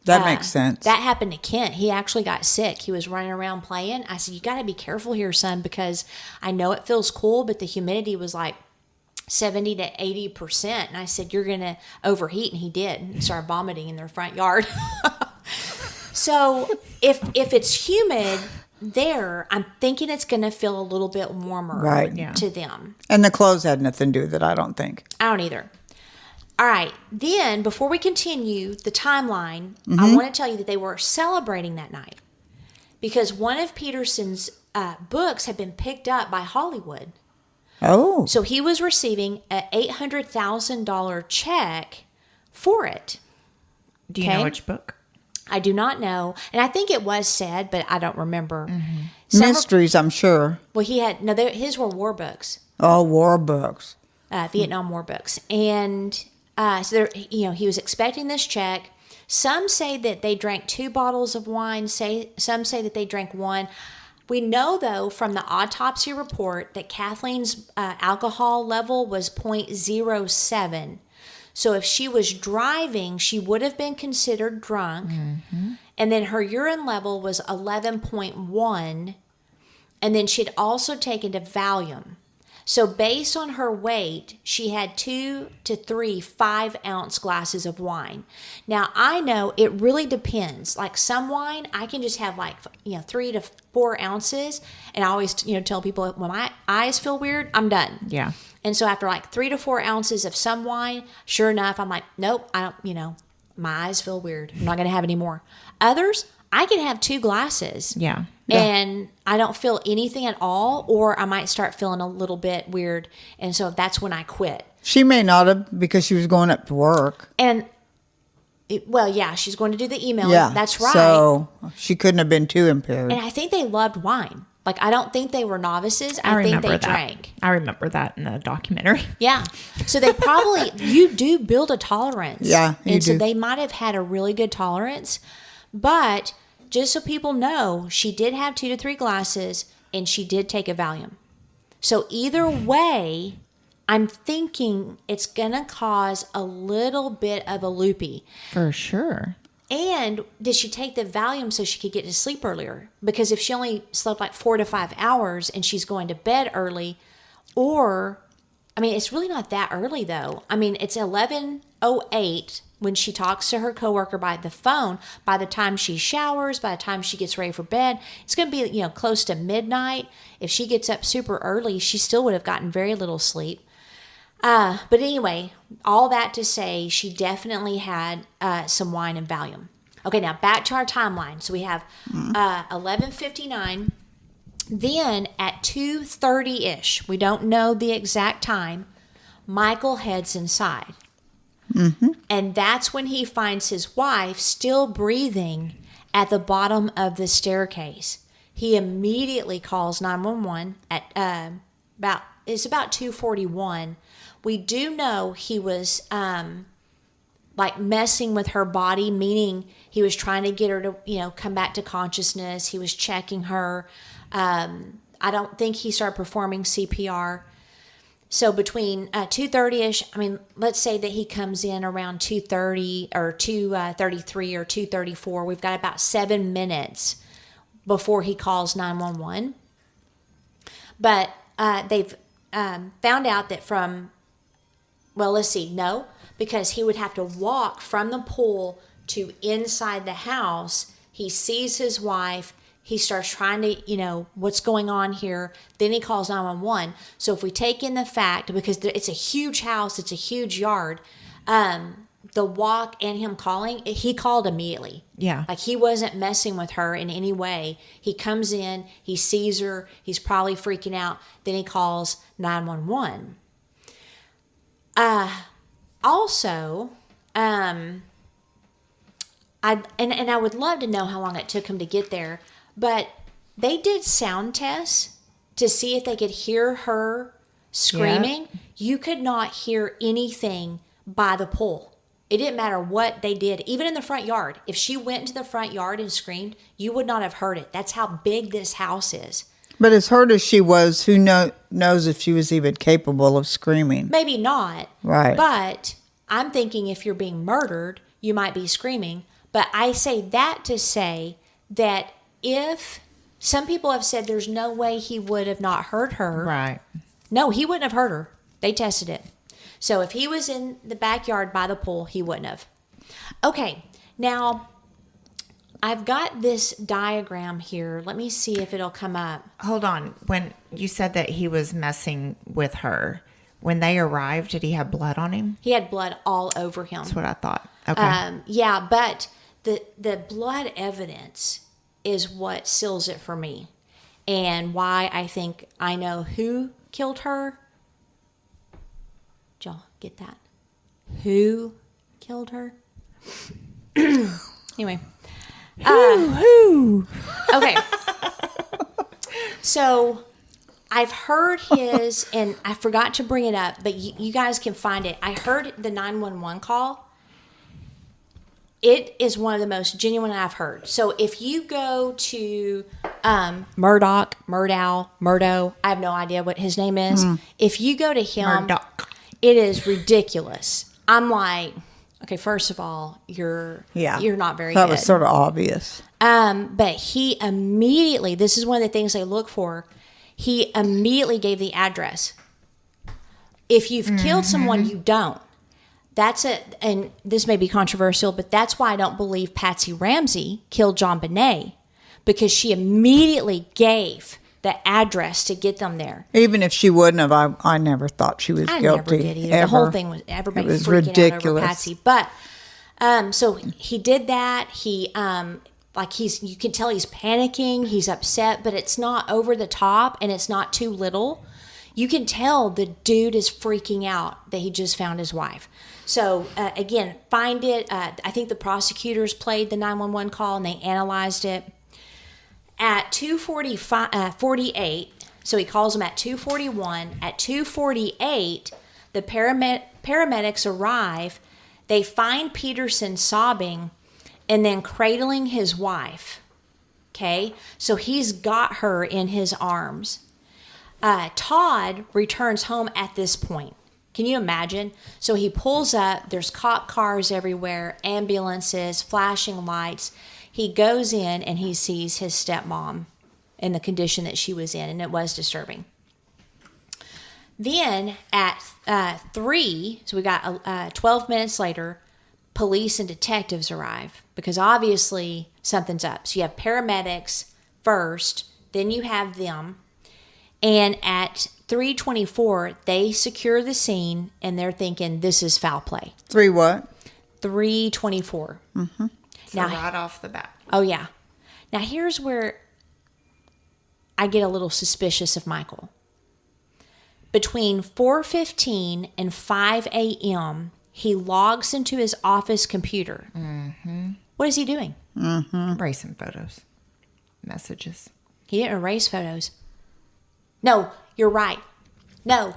That makes sense. That happened to Kent. He actually got sick. He was running around playing. I said, you got to be careful here, son, because I know it feels cool, but the humidity was like 70 to 80%. And I said, you're going to overheat. And he did. He started vomiting in their front yard. So if it's humid there, I'm thinking it's going to feel a little bit warmer to them. And the clothes had nothing to do with it, I don't think. I don't either. All right. Then, before we continue the timeline, I want to tell you that they were celebrating that night because one of Peterson's books had been picked up by Hollywood. Oh. So he was receiving a $800,000 check for it. Do you know which book? I do not know. And I think it was said, but I don't remember. Mysteries, I'm sure. Well, his were war books. Oh, war books. Vietnam War books. And so there, he was expecting this check. Some say that they drank 2 bottles of wine. Some say that they drank 1. We know, though, from the autopsy report that Kathleen's alcohol level was 0.07. So if she was driving, she would have been considered drunk. Mm-hmm. And then her urine level was 11.1. And then she'd also taken to Valium. So based on her weight, she had 2 to 3 5-ounce glasses of wine. Now, I know it really depends. Like some wine, I can just have 3 to 4 ounces. And I always, tell people when my eyes feel weird, I'm done. Yeah. And so after 3 to 4 ounces of some wine, sure enough, I'm like, nope, I don't, my eyes feel weird. I'm not going to have any more. Others, I can have 2 glasses. Yeah. And I don't feel anything at all, or I might start feeling a little bit weird. And so that's when I quit. She may not have because she was going up to work. And, she's going to do the email. Yeah. That's right. So she couldn't have been too impaired. And I think they loved wine. I don't think they were novices. I think they drank. I remember that in the documentary. Yeah. So they probably, you do build a tolerance. Yeah, you And so do. they might have had a really good tolerance. But just so people know, she did have 2 to 3 glasses and she did take a Valium. So either way, I'm thinking it's going to cause a little bit of a loopy. For sure. And did she take the Valium so she could get to sleep earlier? Because if she only slept 4 to 5 hours and she's going to bed early, it's really not that early though. It's 11:08 when she talks to her coworker by the phone. By the time she showers, by the time she gets ready for bed, it's going to be, close to midnight. If she gets up super early, she still would have gotten very little sleep. But anyway, all that to say, she definitely had some wine and Valium. Okay, now back to our timeline. So we have 11:59. Then at 2:30-ish, we don't know the exact time, Michael heads inside. Mm-hmm. And that's when he finds his wife still breathing at the bottom of the staircase. He immediately calls 911 at about 2:41. We do know he was messing with her body, meaning he was trying to get her to come back to consciousness. He was checking her. I don't think he started performing CPR. So between 2:30-ish, let's say that he comes in around 2:30 or 2:33 or 2:34. We've got about 7 minutes before he calls 911. But they've found out that because he would have to walk from the pool to inside the house. He sees his wife. He starts trying to, what's going on here. Then he calls 911. So if we take in the fact, because it's a huge house, it's a huge yard, the walk and him calling, he called immediately. Yeah. He wasn't messing with her in any way. He comes in, he sees her, he's probably freaking out. Then he calls 911. Also, I would love to know how long it took him to get there, but they did sound tests to see if they could hear her screaming. Yep. You could not hear anything by the pool. It didn't matter what they did, even in the front yard. If she went into the front yard and screamed, you would not have heard it. That's how big this house is. But as hurt as she was, who knows if she was even capable of screaming? Maybe not. Right. But I'm thinking if you're being murdered, you might be screaming. But I say that to say that if some people have said there's no way he would have not heard her. Right. No, he wouldn't have heard her. They tested it. So if he was in the backyard by the pool, he wouldn't have. Okay, now I've got this diagram here. Let me see if it'll come up. Hold on. When you said that he was messing with her, when they arrived, did he have blood on him? He had blood all over him. That's what I thought. Okay. Yeah, but the blood evidence is what seals it for me, and why I think I know who killed her Get that? Who killed her? Anyway. Okay. So I've heard his, and I forgot to bring it up, but you guys can find it. I heard the 911 call. It is one of the most genuine I've heard. So if you go to Murdoch, Murdo, I have no idea what his name is. If you go to him, Murdoch. It is ridiculous. I'm like, okay, first of all, you're not very good. That was sort of obvious. But he immediately, this is one of the things they look for, he immediately gave the address. If you've killed someone, you don't. That's it, and this may be controversial, but that's why I don't believe Patsy Ramsey killed John Bonet, because she immediately gave the address to get them there. Even if she wouldn't have, I never thought she was guilty. I never did either. Ever. The whole thing was everybody was freaking ridiculous. out over Patsy. But so he did that. He you can tell he's panicking, he's upset, but it's not over the top and it's not too little. You can tell the dude is freaking out that he just found his wife. So, again, find it. I think the prosecutors played the 911 call and they analyzed it. At 2:48, so he calls them at 2:41. At 2:48, the paramedics arrive. They find Peterson sobbing and then cradling his wife. Okay? So he's got her in his arms. Todd returns home at this point. Can you imagine? So he pulls up, there's cop cars everywhere, ambulances, flashing lights. He goes in and he sees his stepmom in the condition that she was in, and it was disturbing. Then at 3, so we got 12 minutes later, police and detectives arrive because obviously something's up. So you have paramedics first, then you have them. And at 3:24, they secure the scene, and they're thinking this is foul play. 3 what? 3:24. So right off the bat. Oh yeah. Now here's where I get a little suspicious of Michael. Between 4:15 and 5 a.m., he logs into his office computer. What is he doing? Erasing photos, messages. He didn't erase photos. No, you're right. No,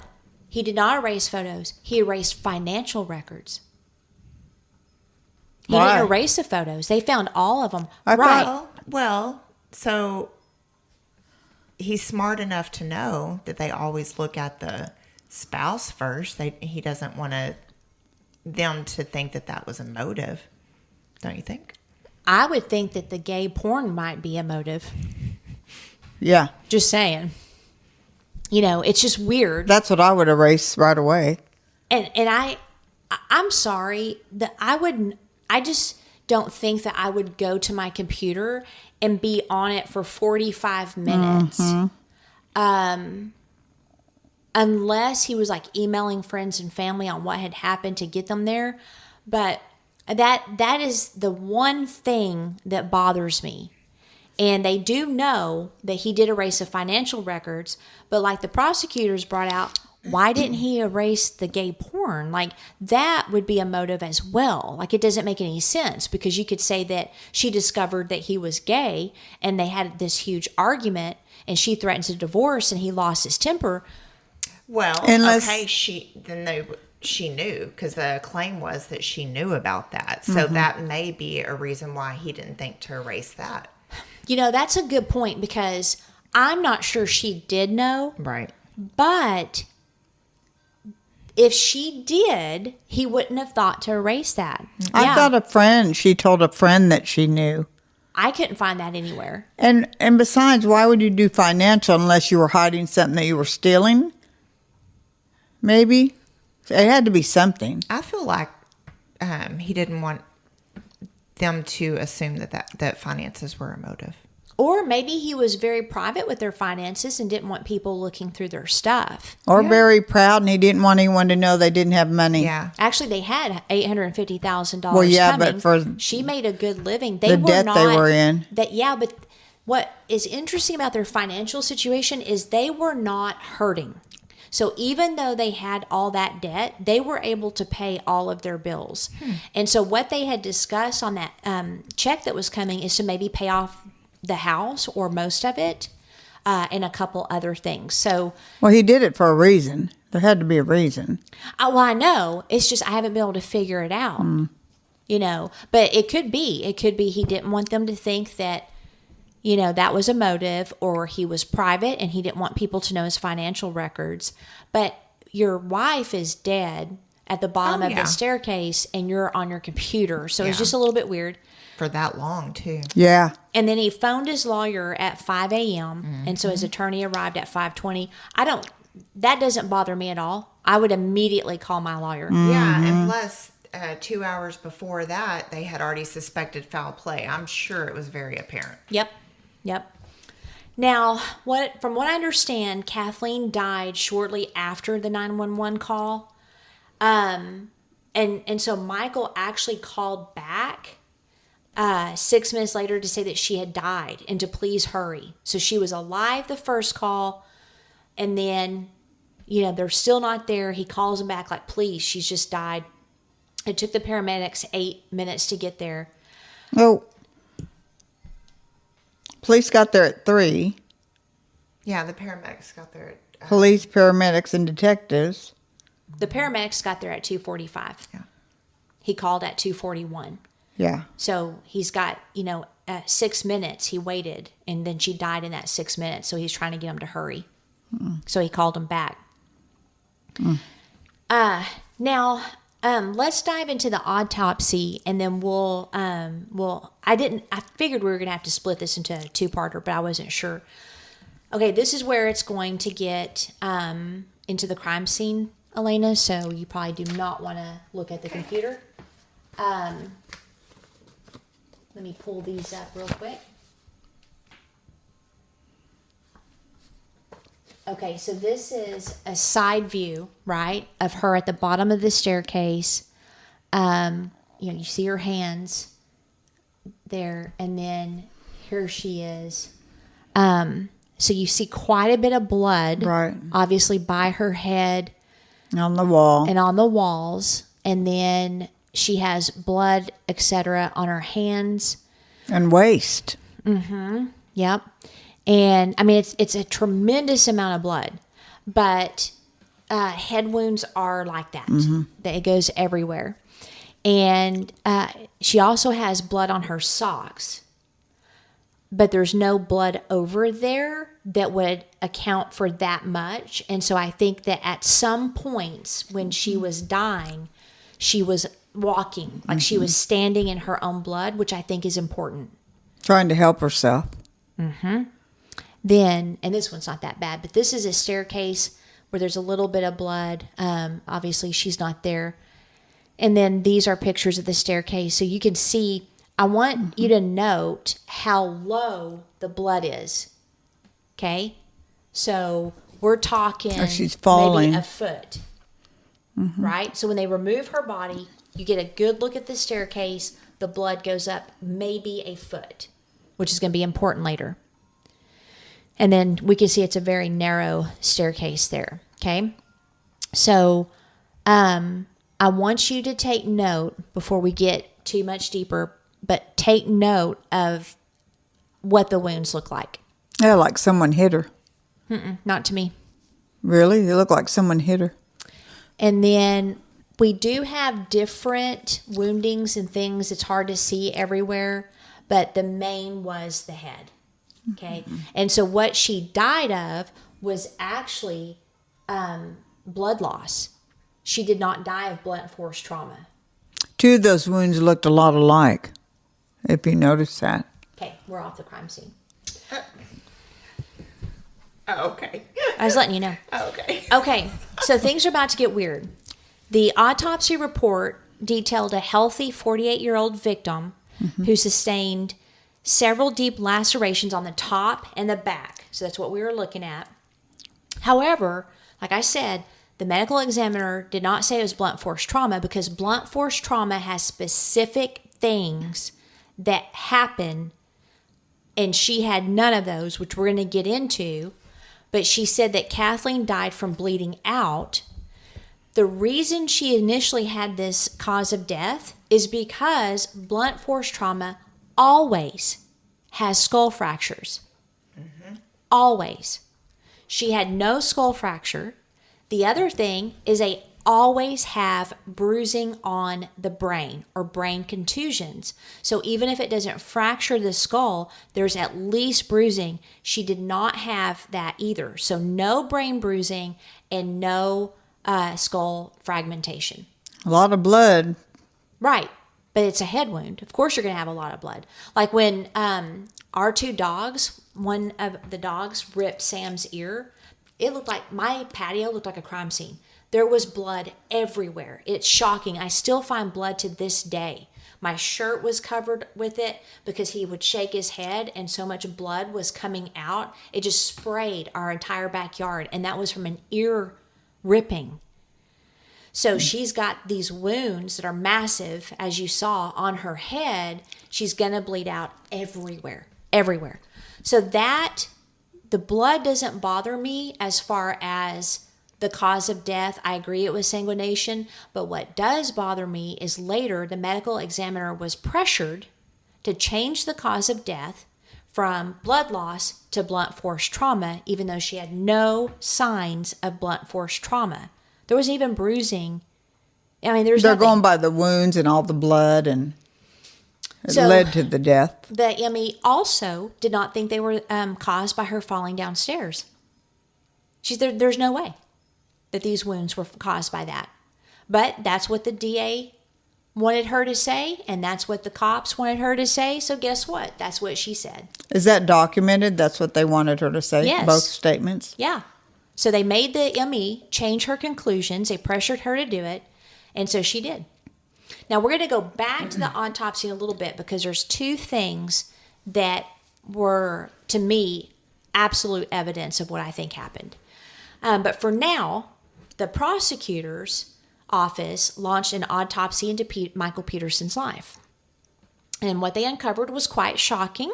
he did not erase photos. He erased financial records. He Why? didn't erase the photos. They found all of them. I right. Well, so he's smart enough to know that they always look at the spouse first. He doesn't want them to think that was a motive. Don't you think? I would think that the gay porn might be a motive. Yeah. Just saying. You know, it's just weird. That's what I would erase right away. And I'm sorry that I just don't think that I would go to my computer and be on it for 45 minutes. Unless he was like emailing friends and family on what had happened to get them there. But that is the one thing that bothers me. And they do know that he did erase the financial records, but like the prosecutors brought out, why didn't he erase the gay porn? Like that would be a motive as well. Like it doesn't make any sense because you could say that she discovered that he was gay and they had this huge argument and she threatens a divorce and he lost his temper. Well, okay, she knew because the claim was that she knew about that. So that may be a reason why he didn't think to erase that. You know, that's a good point because I'm not sure she did know. Right. But if she did, he wouldn't have thought to erase that. I thought she told a friend that she knew. I couldn't find that anywhere. And besides, why would you do financial unless you were hiding something that you were stealing? Maybe. It had to be something. I feel like he didn't want them to assume that finances were a motive. Or maybe he was very private with their finances and didn't want people looking through their stuff. Or very proud and he didn't want anyone to know they didn't have money. Yeah. Actually, they had $850,000 well, yeah, coming. but for she made a good living. the debt they were in. But what is interesting about their financial situation is they were not hurting. So even though they had all that debt, they were able to pay all of their bills. And so what they had discussed on that check that was coming is to maybe pay off the house or most of it and a couple other things. So, well, he did it for a reason. There had to be a reason. Well, I know. It's just I haven't been able to figure it out. You know, but it could be he didn't want them to think that, you know, that was a motive, or he was private and he didn't want people to know his financial records. But your wife is dead at the bottom of the staircase and you're on your computer. So it's just a little bit weird. For that long, too. Yeah. And then he phoned his lawyer at 5 a.m. And so his attorney arrived at 5:20. That doesn't bother me at all. I would immediately call my lawyer. Yeah, and plus 2 hours before that, they had already suspected foul play. I'm sure it was very apparent. Yep. Now, from what I understand, Kathleen died shortly after the 911 call. And so Michael actually called back 6 minutes later to say that she had died and to please hurry. So she was alive the first call, and then, you know, they're still not there. He calls him back like, please, she's just died. It took the paramedics 8 minutes to get there. Oh. Police got there at 3. Yeah, the paramedics got there at... Police, paramedics, and detectives. The paramedics got there at 2:45. Yeah. He called at 2:41. Yeah. So he's got, 6 minutes he waited, and then she died in that 6 minutes. So he's trying to get him to hurry. So he called him back. Now, let's dive into the autopsy, and then I figured we were going to have to split this into a two-parter, but I wasn't sure. Okay, this is where it's going to get into the crime scene, Elena, so you probably do not want to look at the computer. Let me pull these up real quick. Okay, so this is a side view, right, of her at the bottom of the staircase. You see her hands there, and then here she is. So you see quite a bit of blood, right, obviously by her head. On the wall. And on the walls. And then she has blood, etc., on her hands. And waist. Mm-hmm. Yep. And I mean, it's a tremendous amount of blood, but head wounds are like that. It goes everywhere. And she also has blood on her socks, but there's no blood over there that would account for that much. And so I think that at some points when she was dying, she was walking, like she was standing in her own blood, which I think is important. Trying to help herself. Mm-hmm. Then, and this one's not that bad, but this is a staircase where there's a little bit of blood. Obviously, she's not there. And then these are pictures of the staircase. So you can see, I want you to note how low the blood is. Okay? So we're talking she's falling. maybe a foot. Right? So when they remove her body, you get a good look at the staircase. The blood goes up maybe a foot, which is going to be important later. And then we can see it's a very narrow staircase there, okay? So I want you to take note before we get too much deeper, but take note of what the wounds look like. Yeah, like someone hit her. Not to me. Really? They look like someone hit her. And then we do have different woundings and things. It's hard to see everywhere, but the main was the head. Okay. And so what she died of was actually blood loss. She did not die of blunt force trauma. 2 of those wounds looked a lot alike, if you notice that. Okay, we're off the crime scene. Oh, okay. I was letting you know. Oh, okay. Okay, so things are about to get weird. The autopsy report detailed a healthy 48-year-old victim who sustained several deep lacerations on the top and the back. So that's what we were looking at. However, like I said, the medical examiner did not say it was blunt force trauma because blunt force trauma has specific things that happen, and she had none of those, which we're going to get into. but she said that Kathleen died from bleeding out. The reason she initially had this cause of death is because blunt force trauma always has skull fractures. Mm-hmm. Always. She had no skull fracture. The other thing is they always have bruising on the brain or brain contusions. So even if it doesn't fracture the skull, there's at least bruising. She did not have that either. So no brain bruising and no skull fragmentation. A lot of blood. Right. But it's a head wound. Of course you're going to have a lot of blood. Like when our two dogs, one of the dogs ripped Sam's ear, it looked like, my patio looked like a crime scene. There was blood everywhere. It's shocking. I still find blood to this day. My shirt was covered with it because he would shake his head and so much blood was coming out. It just sprayed our entire backyard, and that was from an ear ripping. So she's got these wounds that are massive, as you saw, on her head. She's going to bleed out everywhere, everywhere. So that, the blood doesn't bother me as far as the cause of death. I agree it was sanguination, but what does bother me is later the medical examiner was pressured to change the cause of death from blood loss to blunt force trauma, even though she had no signs of blunt force trauma. There wasn't even bruising. I mean, they're nothing. Going by the wounds and all the blood, and it led to the death. The ME also did not think they were caused by her falling downstairs. She's there. There's no way that these wounds were caused by that. But that's what the DA wanted her to say, and that's what the cops wanted her to say. So guess what? That's what she said. Is that documented? That's what they wanted her to say? Yes. Both statements? Yeah. So they made the ME change her conclusions. They pressured her to do it, and so she did. Now we're going to go back to the autopsy in a little bit because there's two things that were, to me, absolute evidence of what I think happened. But for now, the prosecutor's office launched an autopsy into Michael Peterson's life. And what they uncovered was quite shocking.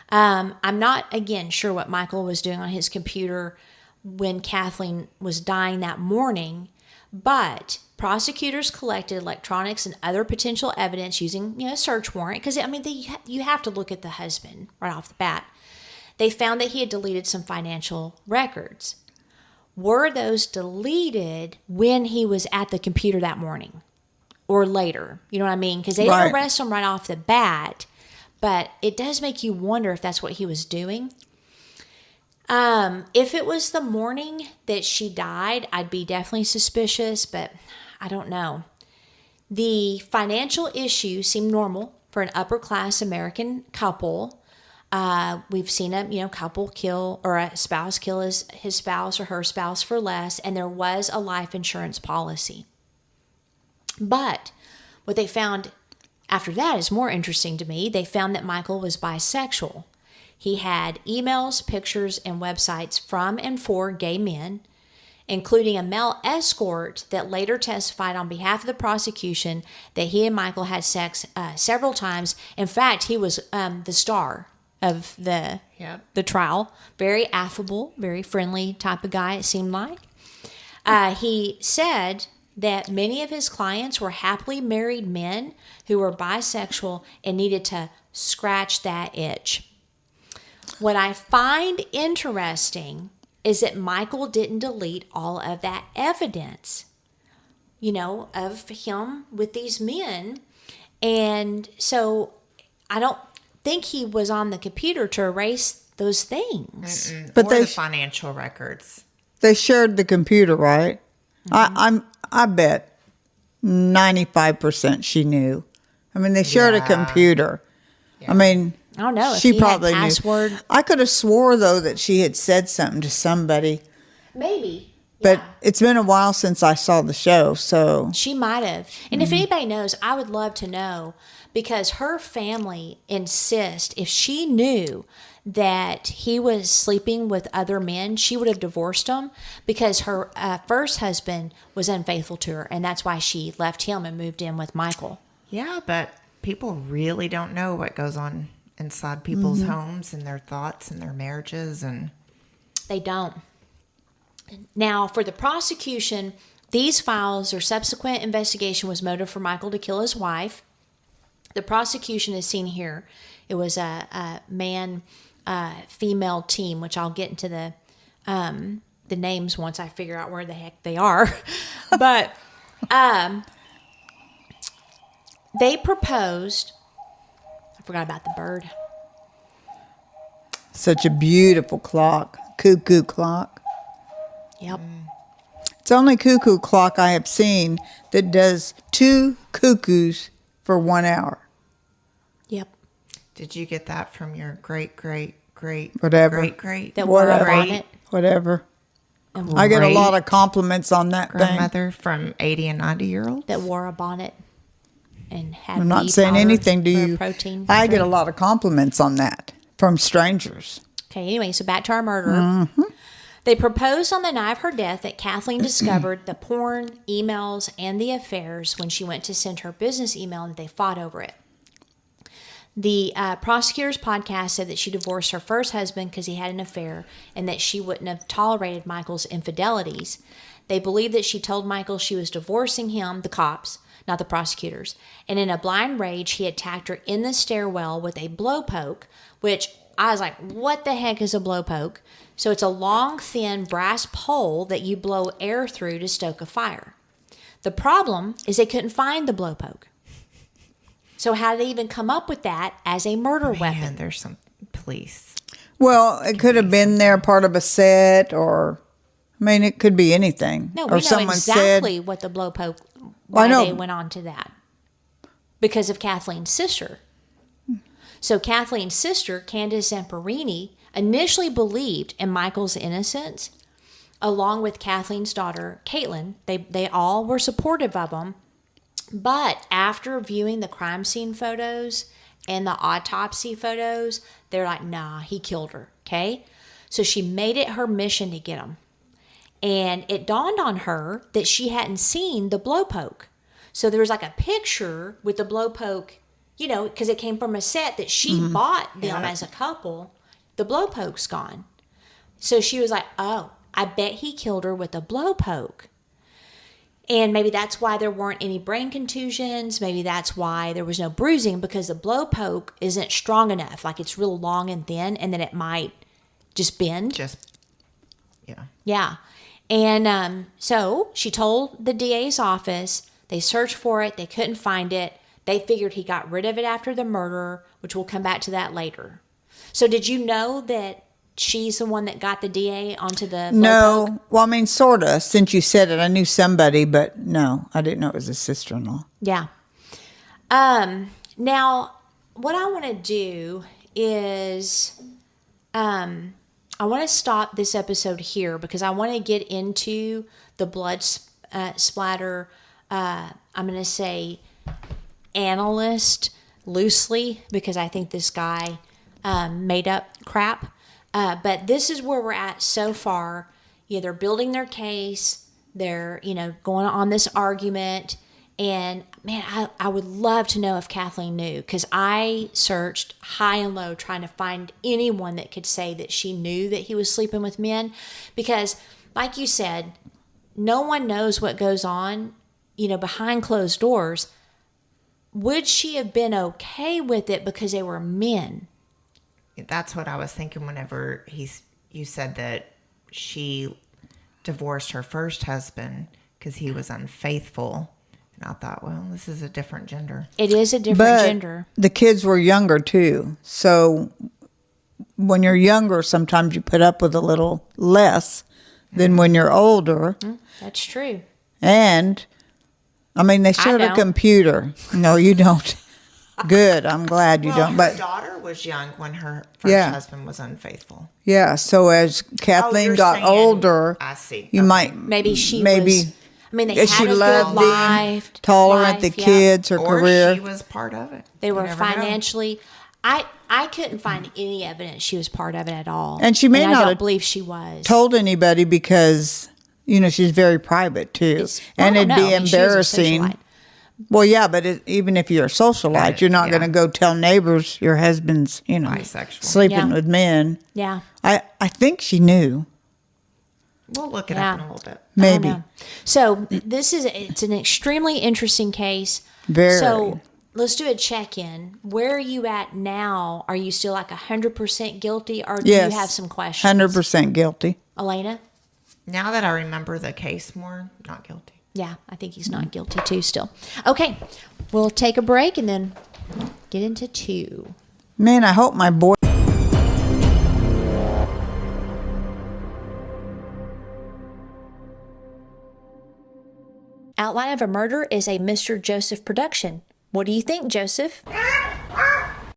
I'm not, again, sure what Michael was doing on his computer when Kathleen was dying that morning, but prosecutors collected electronics and other potential evidence using, a search warrant, because, you have to look at the husband right off the bat. They found that he had deleted some financial records. Were those deleted when he was at the computer that morning or later? You know what I mean? Because they didn't arrest him right off the bat, but it does make you wonder if that's what he was doing. If it was the morning that she died, I'd be definitely suspicious, but I don't know. The financial issue seemed normal for an upper-class American couple. We've seen a couple kill, or a spouse kill his spouse or her spouse for less, and there was a life insurance policy. But what they found after that is more interesting to me. They found that Michael was bisexual. He had emails, pictures, and websites from and for gay men, including a male escort that later testified on behalf of the prosecution that he and Michael had sex several times. In fact, he was the star of the trial. Very affable, very friendly type of guy, it seemed like. He said that many of his clients were happily married men who were bisexual and needed to scratch that itch. What I find interesting is that Michael didn't delete all of that evidence, of him with these men. And so I don't think he was on the computer to erase those things. But the financial records. They shared the computer, right? Mm-hmm. I bet 95% she knew. They shared a computer. Yeah. I don't know. She if he probably had password. knew. I could have swore, though, that she had said something to somebody. Maybe. But it's been a while since I saw the show, so. She might have. And if anybody knows, I would love to know, because her family insists if she knew that he was sleeping with other men, she would have divorced him, because her first husband was unfaithful to her, and that's why she left him and moved in with Michael. Yeah, but people really don't know what goes on inside people's homes and their thoughts and their marriages. And They don't. Now, for the prosecution, these files or subsequent investigation was motive for Michael to kill his wife. The prosecution is seen here. It was a man-female team, which I'll get into the names once I figure out where the heck they are. But they proposed. I forgot about the bird. Such a beautiful clock. Cuckoo clock. Yep. It's the only cuckoo clock I have seen that does 2 cuckoos for 1 hour. Yep. Did you get that from your great Whatever. great That wore a bonnet. Whatever. I get a lot of compliments on that thing. grandmother from 80 and 90-year-olds? That wore a bonnet and had I'm not bee saying powder anything to for a you. protein I get a drink. lot of compliments on that from strangers. Okay, anyway, so back to our murderer. They proposed on the night of her death that Kathleen discovered the porn, emails, and the affairs when she went to send her business email, and they fought over it. The prosecutor's podcast said that she divorced her first husband because he had an affair and that she wouldn't have tolerated Michael's infidelities. They believe that she told Michael she was divorcing him, the cops, not the prosecutors. And in a blind rage, he attacked her in the stairwell with a blowpoke, which I was like, what the heck is a blowpoke? So it's a long, thin brass pole that you blow air through to stoke a fire. The problem is they couldn't find the blowpoke. So how did they even come up with that as a murder weapon? There's some police. Well, it could have been there part of a set, or, I mean, it could be anything. No, or we know someone exactly said, what the blowpoke, Well, I why know. they went on to that. Because of Kathleen's sister. So Kathleen's sister, Candace Zamperini, initially believed in Michael's innocence, along with Kathleen's daughter, Caitlin. They all were supportive of him. But after viewing the crime scene photos and the autopsy photos, they're like, nah, he killed her, okay? So she made it her mission to get him. And it dawned on her that she hadn't seen the blowpoke. So there was like a picture with the blowpoke, you know, because it came from a set that she bought them as a couple. The blowpoke's gone. So she was like, oh, I bet he killed her with a blowpoke. And maybe that's why there weren't any brain contusions. Maybe that's why there was no bruising, because the blowpoke isn't strong enough. Like, it's real long and thin, and then it might just bend. Yeah. Yeah. And so she told the DA's office. They searched for it. They couldn't find it. They figured he got rid of it after the murder, which we'll come back to that later. So did you know that she's the one that got the DA onto the blowpoke? no. Well, I mean, sort of. Since you said it, I knew somebody, but no, I didn't know it was his sister-in-law. Yeah. Now, what I want to do is I want to stop this episode here because I want to get into the blood splatter, I'm going to say analyst loosely, because I think this guy made up crap. But this is where we're at so far. Yeah, they're building their case. They're, going on this argument. And, man, I would love to know if Kathleen knew, because I searched high and low trying to find anyone that could say that she knew that he was sleeping with men. Because, like you said, no one knows what goes on, behind closed doors. Would she have been okay with it because they were men? That's what I was thinking whenever you said that she divorced her first husband because he was unfaithful. And I thought, well, this is a different gender. It is a different But gender. the kids were younger, too. So when you're younger, sometimes you put up with a little less than when you're older. That's true. And, I mean, they shared a don't. computer. No, you don't. Good. I'm glad you don't. Her But daughter was young when her first Yeah. husband was unfaithful. yeah, so as Kathleen you're got saying- older, I see. you Okay. might Maybe she maybe was. I mean, they if had she a good loved being life. tolerant, the yeah. kids, her Or career. she was part of it. They You were never know. financially. I couldn't find any evidence she was part of it at all. And she may I not don't have believe she was. told anybody because she's very private too, and Well, it'd no, be I mean, she was a embarrassing. socialite. Well, yeah, but even if you're a socialite, you're not Yeah. going to go tell neighbors your husband's Bisexual. sleeping Yeah. with men. Yeah. I think she knew. We'll look it up in a little bit. Maybe. So it's an extremely interesting case. Very. So let's do a check-in. Where are you at now? Are you still like 100% guilty, or do you have some questions? 100% guilty. Elena? Now that I remember the case more, not guilty. Yeah, I think he's not guilty too still. Okay, we'll take a break and then get into 2. Man, I hope my boy... Outline of a Murder is a Mr. Joseph production. What do you think, Joseph?